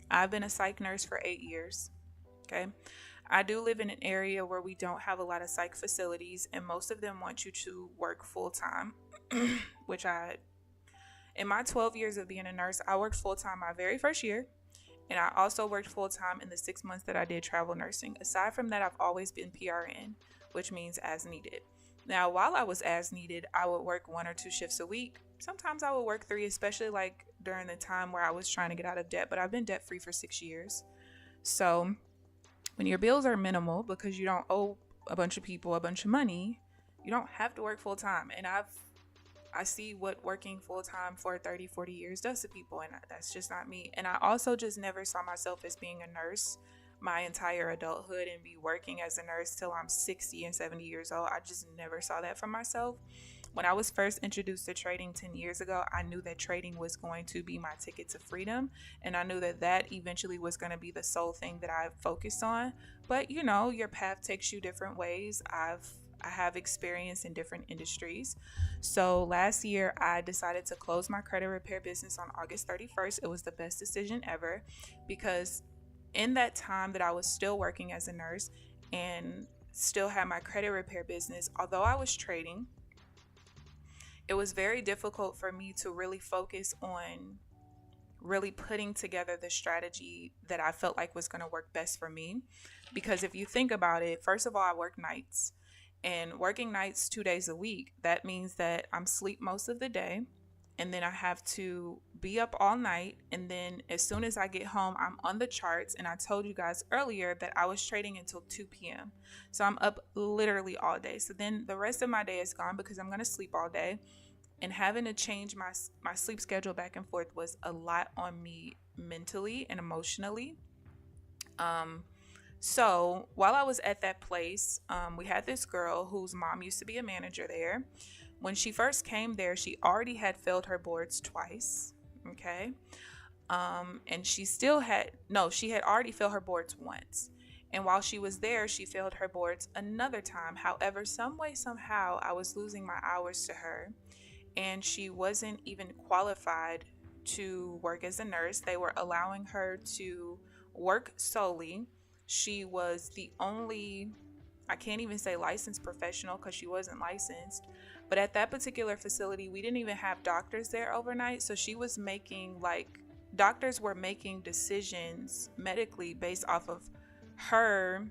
I've been a psych nurse for 8 years. Okay. I do live in an area where we don't have a lot of psych facilities, and most of them want you to work full time, which in my 12 years of being a nurse, I worked full time my very first year. And I also worked full time in the 6 months that I did travel nursing. Aside from that, I've always been PRN, which means as needed. Now, while I was as needed, I would work 1 or 2 shifts a week. Sometimes I would work 3, especially like during the time where I was trying to get out of debt, but I've been debt free for 6 years. So when your bills are minimal because you don't owe a bunch of people a bunch of money, you don't have to work full time. And I see what working full time for 30, 40 years does to people, and that's just not me. And I also just never saw myself as being a nurse my entire adulthood and be working as a nurse till I'm 60 and 70 years old. I just never saw that for myself. When I was first introduced to trading 10 years ago, I knew that trading was going to be my ticket to freedom, and I knew that that eventually was going to be the sole thing that I focused on. But you know, your path takes you different ways. I have experience in different industries. So last year, I decided to close my credit repair business on August 31st. It was the best decision ever, because in that time that I was still working as a nurse and still had my credit repair business, although I was trading, it was very difficult for me to really focus on really putting together the strategy that I felt like was going to work best for me. Because if you think about it, first of all, I work nights. And working nights 2 days a week, that means that I'm asleep most of the day, and then I have to be up all night, and then as soon as I get home, I'm on the charts. And I told you guys earlier that I was trading until 2 p.m. So I'm up literally all day. So then the rest of my day is gone because I'm going to sleep all day, and having to change my sleep schedule back and forth was a lot on me mentally and emotionally. So while I was at that place, we had this girl whose mom used to be a manager there. When she first came there, she already had failed her boards twice. Okay. And she had already failed her boards once. And while she was there, she failed her boards another time. However, some way, somehow, I was losing my hours to her, and she wasn't even qualified to work as a nurse. They were allowing her to work solely. She was the only, I can't even say licensed professional because she wasn't licensed. But at that particular facility, we didn't even have doctors there overnight. So she was making doctors were making decisions medically based off of her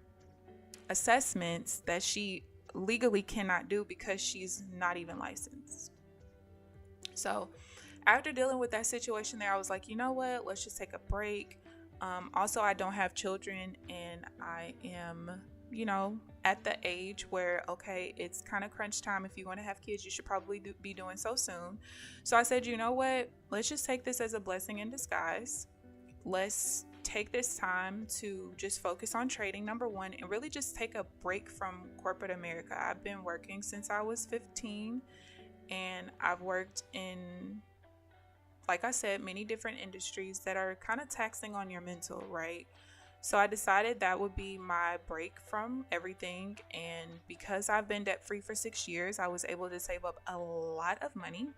assessments that she legally cannot do because she's not even licensed. So after dealing with that situation there, I was like, you know what, let's just take a break. Also, I don't have children, and I am, at the age where, okay, it's kind of crunch time. If you want to have kids, you should probably be doing so soon. So I said, you know what, let's just take this as a blessing in disguise. Let's take this time to just focus on trading, number one, and really just take a break from corporate America. I've been working since I was 15, and I've worked in, like I said, many different industries that are kind of taxing on your mental, right? So I decided that would be my break from everything. And because I've been debt free for 6 years, I was able to save up a lot of money.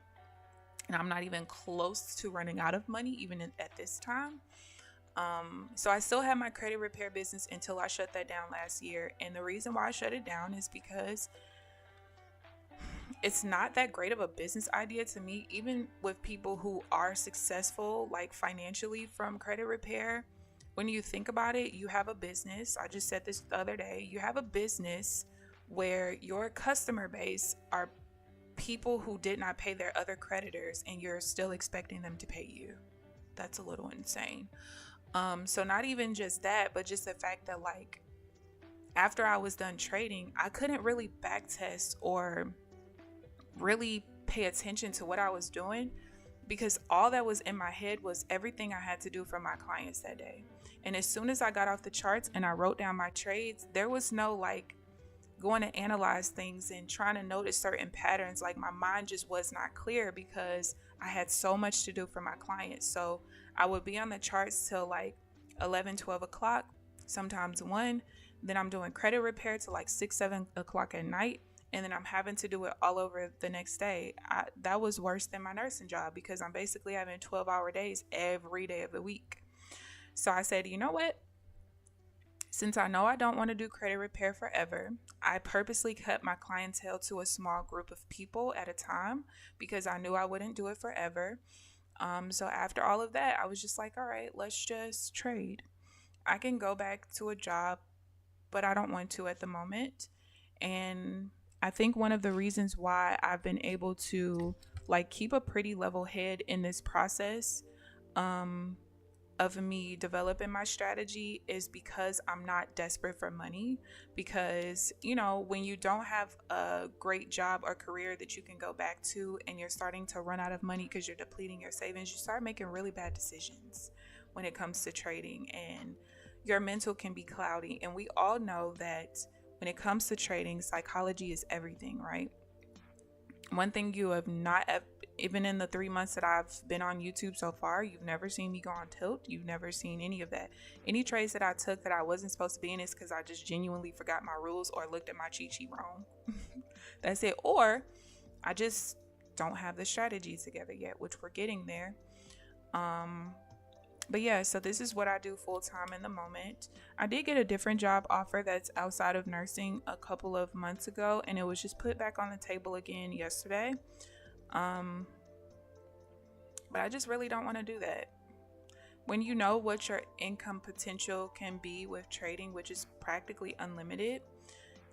And I'm not even close to running out of money, even at this time. So I still have my credit repair business until I shut that down last year. And the reason why I shut it down is because it's not that great of a business idea to me, even with people who are successful, like financially, from credit repair. When you think about it, you have a business. I just said this the other day. You have a business where your customer base are people who did not pay their other creditors, and you're still expecting them to pay you. That's a little insane. So not even just that, but just the fact that, like, after I was done trading, I couldn't really backtest or really pay attention to what I was doing, because all that was in my head was everything I had to do for my clients that day. And as soon as I got off the charts and I wrote down my trades, there was no like going to analyze things and trying to notice certain patterns. Like, my mind just was not clear because I had so much to do for my clients. So I would be on the charts till like 11, 12 o'clock, sometimes 1. Then I'm doing credit repair till like 6, 7 o'clock at night. And then I'm having to do it all over the next day. That was worse than my nursing job, because I'm basically having 12-hour days every day of the week. So I said, you know what? Since I know I don't want to do credit repair forever, I purposely cut my clientele to a small group of people at a time, because I knew I wouldn't do it forever. So after all of that, I was just like, all right, let's just trade. I can go back to a job, but I don't want to at the moment. And I think one of the reasons why I've been able to like keep a pretty level head in this process of me developing my strategy is because I'm not desperate for money. Because, when you don't have a great job or career that you can go back to, and you're starting to run out of money because you're depleting your savings, you start making really bad decisions when it comes to trading, and your mental can be cloudy. And we all know that when it comes to trading, psychology is everything, right? One thing you have not, even in the 3 months that I've been on YouTube so far, you've never seen me go on tilt. You've never seen any of that. Any trades that I took that I wasn't supposed to be in is because I just genuinely forgot my rules or looked at my cheat sheet wrong. That's it. Or I just don't have the strategy together yet, which we're getting there. But yeah, so this is what I do full time in the moment. I did get a different job offer that's outside of nursing a couple of months ago, and it was just put back on the table again yesterday. But I just really don't want to do that. When you know what your income potential can be with trading, which is practically unlimited,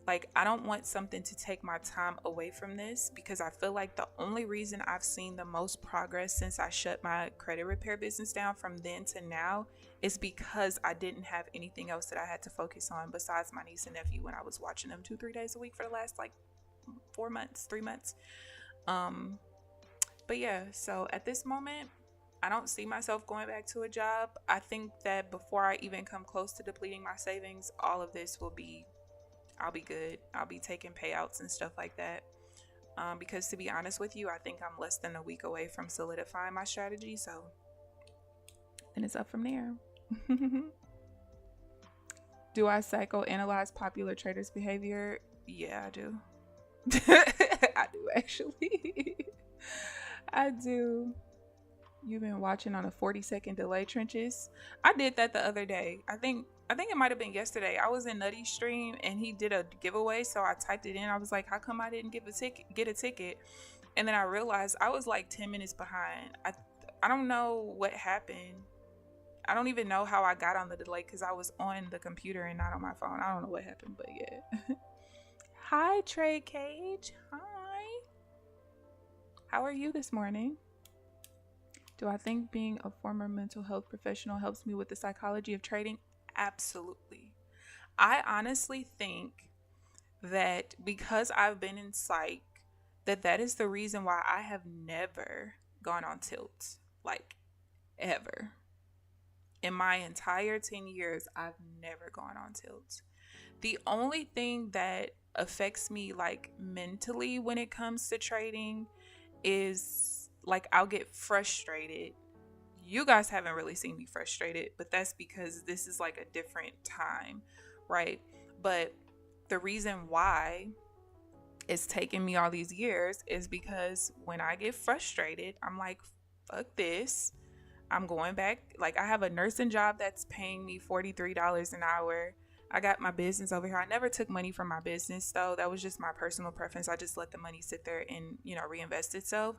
like, I don't want something to take my time away from this, because I feel like the only reason I've seen the most progress since I shut my credit repair business down from then to now is because I didn't have anything else that I had to focus on besides my niece and nephew when I was watching them 2-3 days a week for the last like 3 months. But yeah, so at this moment, I don't see myself going back to a job. I think that before I even come close to depleting my savings, all of this I'll be good. I'll be taking payouts and stuff like that. Because to be honest with you, I think I'm less than a week away from solidifying my strategy. So then it's up from there. Do I psychoanalyze popular traders' behavior? Yeah, I do. I do, actually. I do. You've been watching on a 40-second delay, Trenches. I did that the other day. I think I think it might have been yesterday. I was in Nutty's stream and he did a giveaway, so I typed it in. I was like, how come I didn't get a ticket? And then I realized I was like 10 minutes behind. I don't know what happened. I don't even know how I got on the delay because I was on the computer and not on my phone. I don't know what happened, but yeah. Hi, Trade Cage. Hi. How are you this morning? Do I think being a former mental health professional helps me with the psychology of trading? Absolutely. I honestly think that because I've been in psych, that is the reason why I have never gone on tilt, like ever. In my entire 10 years, I've never gone on tilt. The only thing that affects me like mentally when it comes to trading is like I'll get frustrated. You guys haven't really seen me frustrated, but that's because this is like a different time, right? But the reason why it's taken me all these years is because when I get frustrated, I'm like, fuck this. I'm going back. Like, I have a nursing job that's paying me $43 an hour. I got my business over here. I never took money from my business, though. That was just my personal preference. I just let the money sit there and, reinvest itself.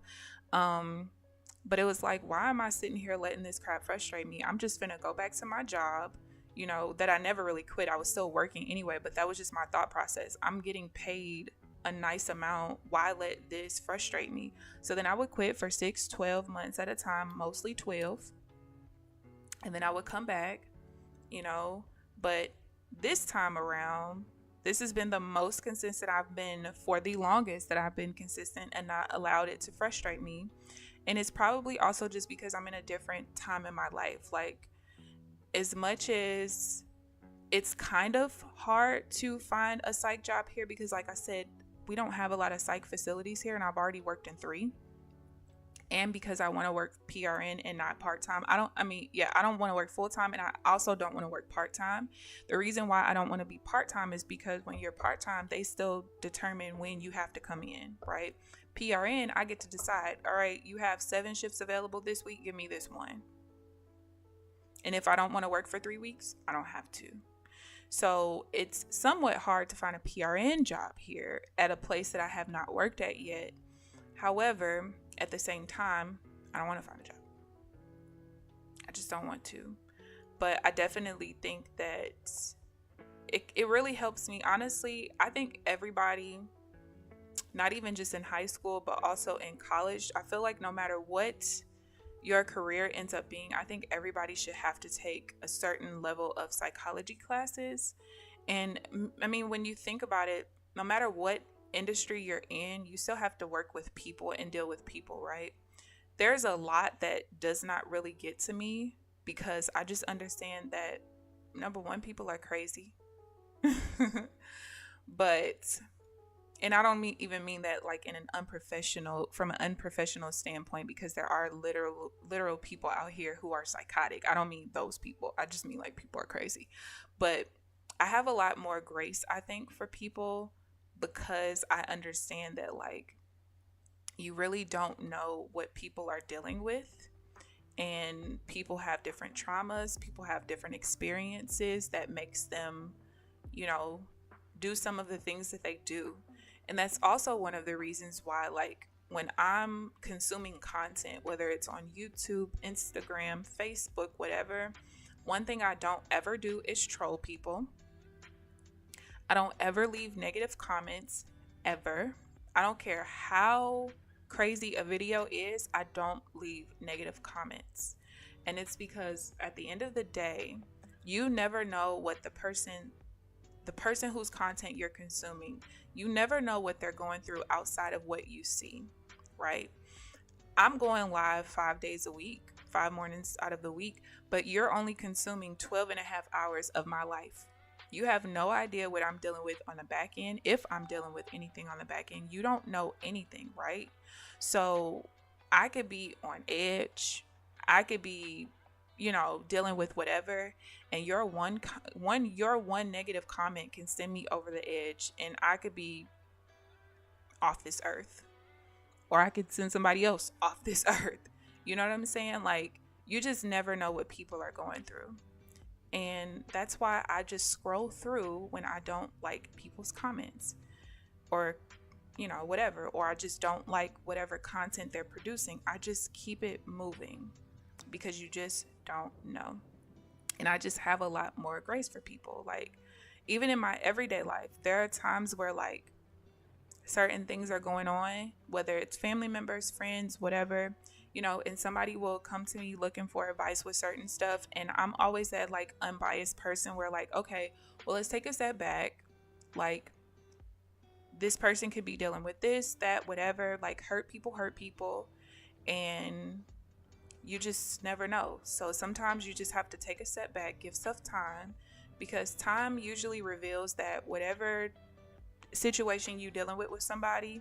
But it was like, why am I sitting here letting this crap frustrate me? I'm just finna go back to my job, that I never really quit. I was still working anyway, but that was just my thought process. I'm getting paid a nice amount. Why let this frustrate me? So then I would quit for 6-12 months at a time, mostly 12, and then I would come back, but this time around, this has been the most consistent I've been for the longest that I've been consistent and not allowed it to frustrate me. And it's probably also just because I'm in a different time in my life. Like, as much as it's kind of hard to find a psych job here because, like I said, we don't have a lot of psych facilities here, and I've already worked in 3. And because I want to work PRN and not part-time. I don't want to work full-time, and I also don't want to work part-time. The reason why I don't want to be part-time is because when you're part-time, they still determine when you have to come in, right? PRN, I get to decide, all right, you have 7 shifts available this week, give me this one. And if I don't want to work for 3 weeks, I don't have to. So it's somewhat hard to find a PRN job here at a place that I have not worked at yet. However, at the same time, I don't want to find a job. I just don't want to. But I definitely think that it really helps me. Honestly, I think everybody, not even just in high school, but also in college, I feel like no matter what your career ends up being, I think everybody should have to take a certain level of psychology classes. And I mean, when you think about it, no matter what industry you're in, you still have to work with people and deal with people, right? There's a lot that does not really get to me because I just understand that, number one, people are crazy. And I don't even mean that like in from an unprofessional standpoint, because there are literal people out here who are psychotic. I don't mean those people. I just mean like people are crazy. But I have a lot more grace, I think, for people because I understand that like you really don't know what people are dealing with. And people have different traumas. People have different experiences that makes them, do some of the things that they do. And that's also one of the reasons why, like, when I'm consuming content, whether it's on YouTube, Instagram, Facebook, whatever, one thing I don't ever do is troll people. I don't ever leave negative comments, ever. I don't care how crazy a video is, I don't leave negative comments. And it's because at the end of the day, you never know what the person whose content you're consuming, you never know what they're going through outside of what you see, right? I'm going live 5 days a week, 5 mornings out of the week, but you're only consuming 12 and a half hours of my life. You have no idea what I'm dealing with on the back end. If I'm dealing with anything on the back end, you don't know anything, right? So I could be on edge. I could be, dealing with whatever, and your one negative comment can send me over the edge, and I could be off this earth, or I could send somebody else off this earth. You know what I'm saying? Like, you just never know what people are going through. And that's why I just scroll through when I don't like people's comments or, whatever, or I just don't like whatever content they're producing. I just keep it moving because you just don't know. And I just have a lot more grace for people. Like, even in my everyday life, there are times where like certain things are going on, whether it's family members, friends, whatever, and somebody will come to me looking for advice with certain stuff. And I'm always that like unbiased person where like, okay, well, let's take a step back. Like, this person could be dealing with this, that, whatever, like hurt people. And you just never know. So sometimes you just have to take a step back, give stuff time, because time usually reveals that whatever situation you dealing with somebody,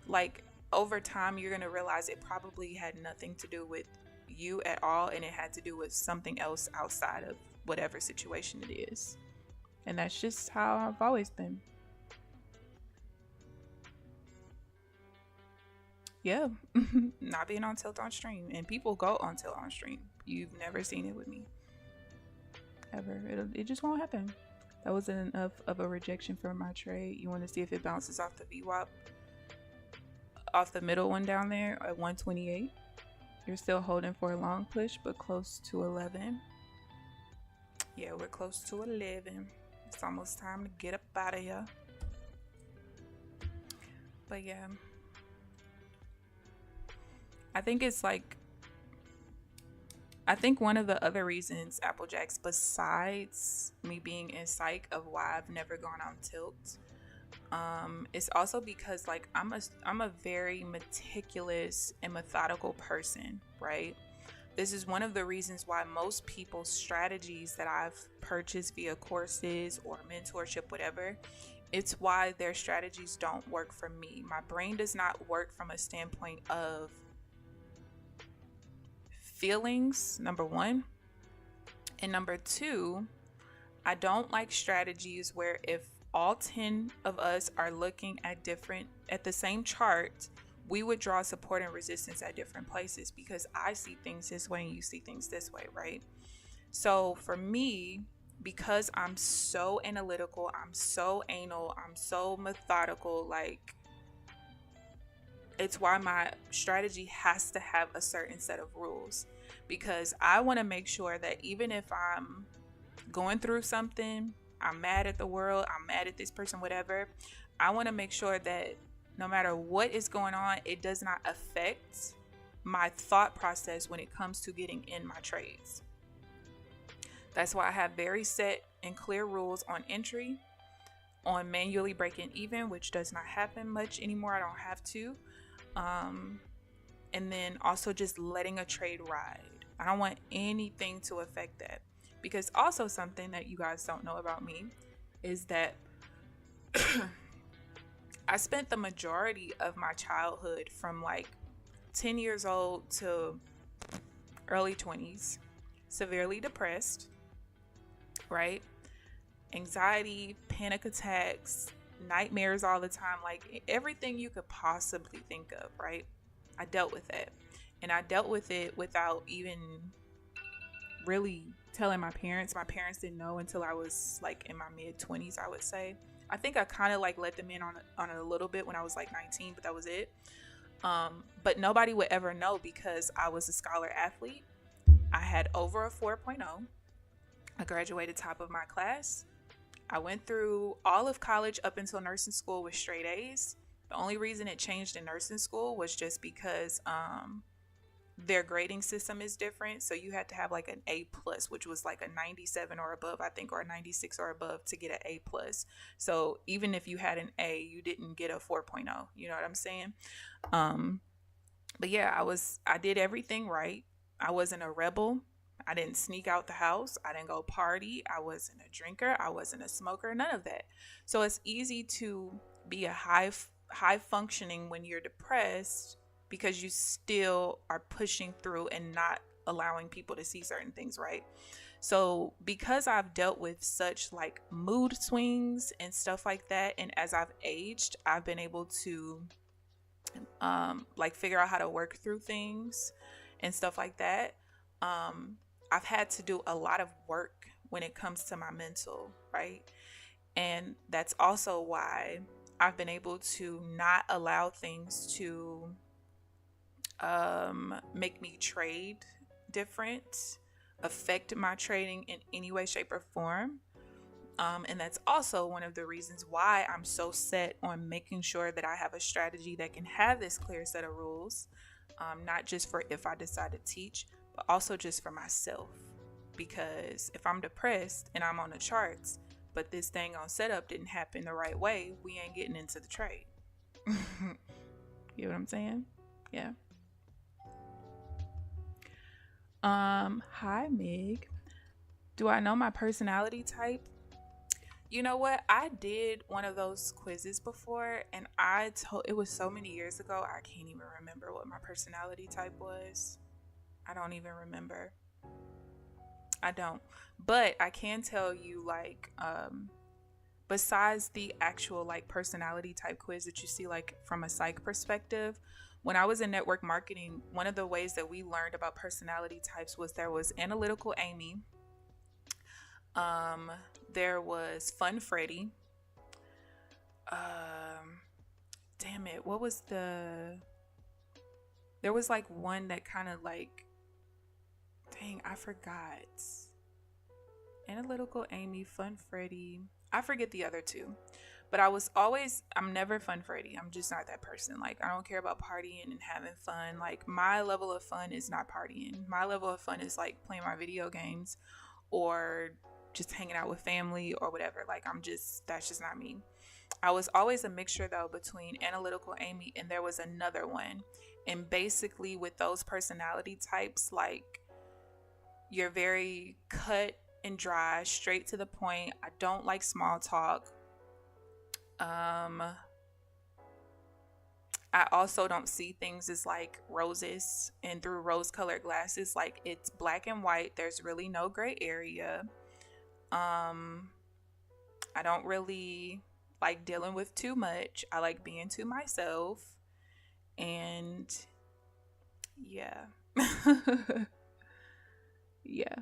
like over time you're gonna realize it probably had nothing to do with you at all, and it had to do with something else outside of whatever situation it is. And that's just how I've always been. Yeah. Not being on tilt on stream, and people go on tilt on stream. You've never seen it with me ever. It just won't happen. That wasn't enough of a rejection for my trade. You want to see if it bounces off the VWAP, off the middle one down there at 128. You're still holding for a long push, but close to 11. Yeah, we're close to 11. It's almost time to get up out of here. But yeah, I think one of the other reasons, Applejacks, besides me being in psych of why I've never gone on tilt, it's also because like I'm a very meticulous and methodical person, right? This is one of the reasons why most people's strategies that I've purchased via courses or mentorship, whatever, it's why their strategies don't work for me. My brain does not work from a standpoint of feelings, number one. And number two, I don't like strategies where if all 10 of us are looking at the same chart, we would draw support and resistance at different places, because I see things this way and you see things this way, right? So for me, because I'm so analytical, I'm so anal, I'm so methodical, like, it's why my strategy has to have a certain set of rules, because I want to make sure that even if I'm going through something, I'm mad at the world, I'm mad at this person, whatever, I want to make sure that no matter what is going on, it does not affect my thought process when it comes to getting in my trades. That's why I have very set and clear rules on entry, on manually breaking even, which does not happen much anymore. I don't have to. And then also just letting a trade ride. I don't want anything to affect that, because also something that you guys don't know about me is that I spent the majority of my childhood from like 10 years old to early 20s severely depressed, right? Anxiety, panic attacks, nightmares all the time, like everything you could possibly think of, right? I dealt with it, and I dealt with it without even really telling my parents. My parents didn't know until I was like in my mid-20s, I would say. I think I kind of like let them in on it a little bit when I was like 19, but that was it. But nobody would ever know because I was a scholar athlete. I had over a 4.0. I graduated top of my class. I went through all of college up until nursing school with straight A's. The only reason it changed in nursing school was just because their grading system is different. So you had to have like an A plus, which was like a 97 or above, I think, or a 96 or above to get an A plus. So even if you had an A, you didn't get a 4.0. You know what I'm saying? But yeah, I did everything right. I wasn't a rebel. I didn't sneak out the house. I didn't go party. I wasn't a drinker. I wasn't a smoker. None of that. So it's easy to be a high functioning when you're depressed, because you still are pushing through and not allowing people to see certain things, right? So because I've dealt with such like mood swings and stuff like that, and as I've aged, I've been able to like figure out how to work through things and stuff like that. I've had to do a lot of work when it comes to my mental, right? And that's also why I've been able to not allow things to make me trade different, affect my trading in any way, shape, or form. And that's also one of the reasons why I'm so set on making sure that I have a strategy that can have this clear set of rules, not just for if I decide to teach, but also just for myself. Because if I'm depressed and I'm on the charts, but this thing on setup didn't happen the right way, we ain't getting into the trade. You know what I'm saying? Yeah. Hi Mig. Do I know my personality type? You know what? I did one of those quizzes before, and it was so many years ago, I can't even remember what my personality type was. I don't even remember. I don't. But I can tell you, like, besides the actual like personality type quiz that you see like from a psych perspective, when I was in network marketing, one of the ways that we learned about personality types was there was analytical Amy, there was Fun Freddy. Damn it, what was there was like one that kind of like, dang, I forgot. Analytical Amy, Fun Freddy. I forget the other two. But I'm never Fun Freddy. I'm just not that person. Like, I don't care about partying and having fun. Like, my level of fun is not partying. My level of fun is like playing my video games or just hanging out with family or whatever. Like, that's just not me. I was always a mixture though between analytical Amy and there was another one. And basically with those personality types, like, you're very cut and dry, straight to the point. I don't like small talk. I also don't see things as like roses and through rose-colored glasses. Like, it's black and white. There's really no gray area. I don't really like dealing with too much. I like being to myself. And yeah. Yeah.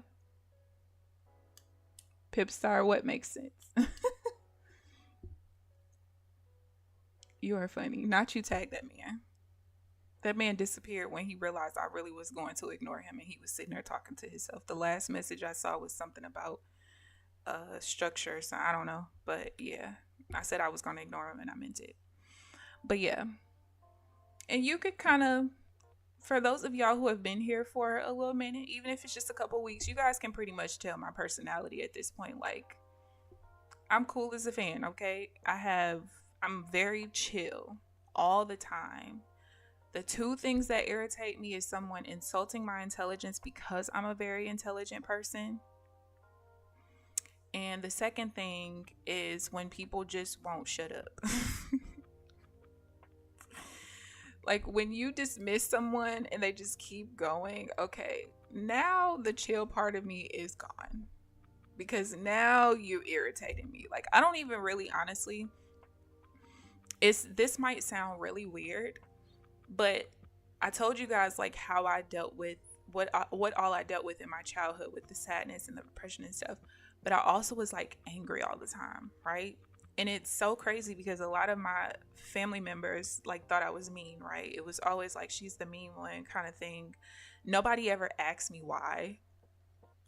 Pipstar, what makes sense? You are funny. Not you tagged that man. That man disappeared when he realized I really was going to ignore him and he was sitting there talking to himself. The last message I saw was something about structure, so I don't know. But yeah, I said I was going to ignore him and I meant it. But yeah. And you could kind of, for those of y'all who have been here for a little minute, even if it's just a couple weeks, you guys can pretty much tell my personality at this point. Like, I'm cool as a fan, okay? I'm very chill all the time. The two things that irritate me is someone insulting my intelligence because I'm a very intelligent person. And the second thing is when people just won't shut up. Like, when you dismiss someone and they just keep going, okay, now the chill part of me is gone. Because now you irritated me. Like, I don't even really, honestly, this might sound really weird, but I told you guys like how I dealt with what all I dealt with in my childhood with the sadness and the depression and stuff. But I also was like angry all the time, right? And it's so crazy because a lot of my family members like thought I was mean, right? It was always like, she's the mean one kind of thing. Nobody ever asked me why.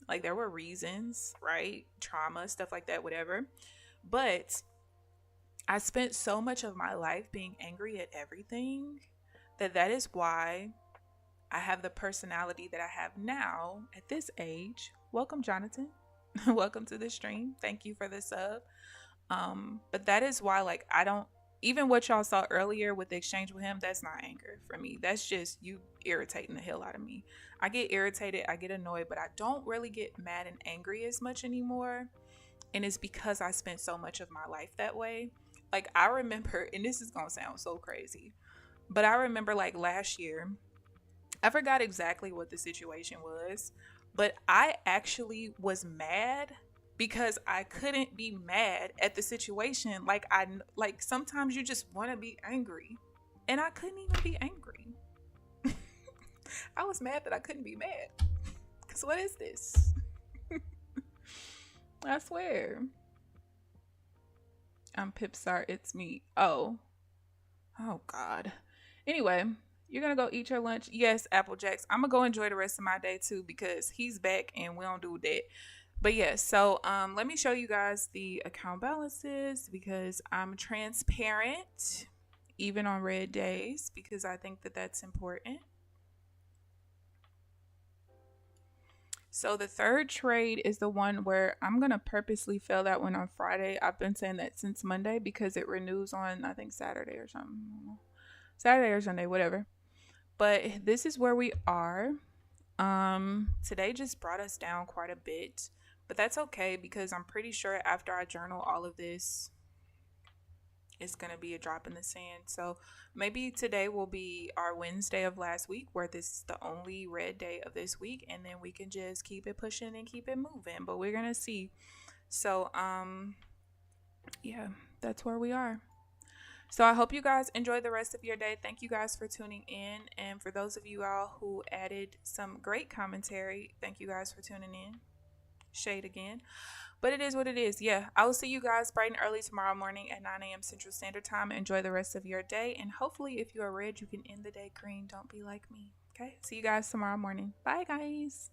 Like, there were reasons, right? Trauma, stuff like that, whatever. But I spent so much of my life being angry at everything that is why I have the personality that I have now at this age. Welcome, Jonathan. Welcome to the stream. Thank you for the sub. But that is why, like, I don't, even what y'all saw earlier with the exchange with him, that's not anger for me. That's just you irritating the hell out of me. I get irritated, I get annoyed, but I don't really get mad and angry as much anymore. And it's because I spent so much of my life that way. Like, I remember, and this is gonna sound so crazy, but I remember like last year, I forgot exactly what the situation was, but I actually was mad because I couldn't be mad at the situation. Like, sometimes you just want to be angry, and I couldn't even be angry. I was mad that I couldn't be mad. Because what is this? I swear. I'm Pipsar, it's me. Oh God. Anyway, you're gonna go eat your lunch. Yes, Applejacks. I'm gonna go enjoy the rest of my day too because he's back and we don't do that. But yes, so let me show you guys the account balances because I'm transparent even on red days because I think that that's important. So the third trade is the one where I'm going to purposely fill that one on Friday. I've been saying that since Monday because it renews on, I think, Saturday or something. Saturday or Sunday, whatever. But this is where we are. Today just brought us down quite a bit, but that's okay because I'm pretty sure after I journal all of this, it's going to be a drop in the sand. So maybe today will be our Wednesday of last week where this is the only red day of this week, and then we can just keep it pushing and keep it moving, but we're going to see. So yeah, that's where we are. So I hope you guys enjoy the rest of your day. Thank you guys for tuning in, and for those of you all who added some great commentary, thank you guys for tuning in. Shade again. But it is what it is. Yeah, I will see you guys bright and early tomorrow morning at 9 a.m. Central Standard Time. Enjoy the rest of your day. And hopefully, if you are red, you can end the day green. Don't be like me. Okay? See you guys tomorrow morning. Bye, guys.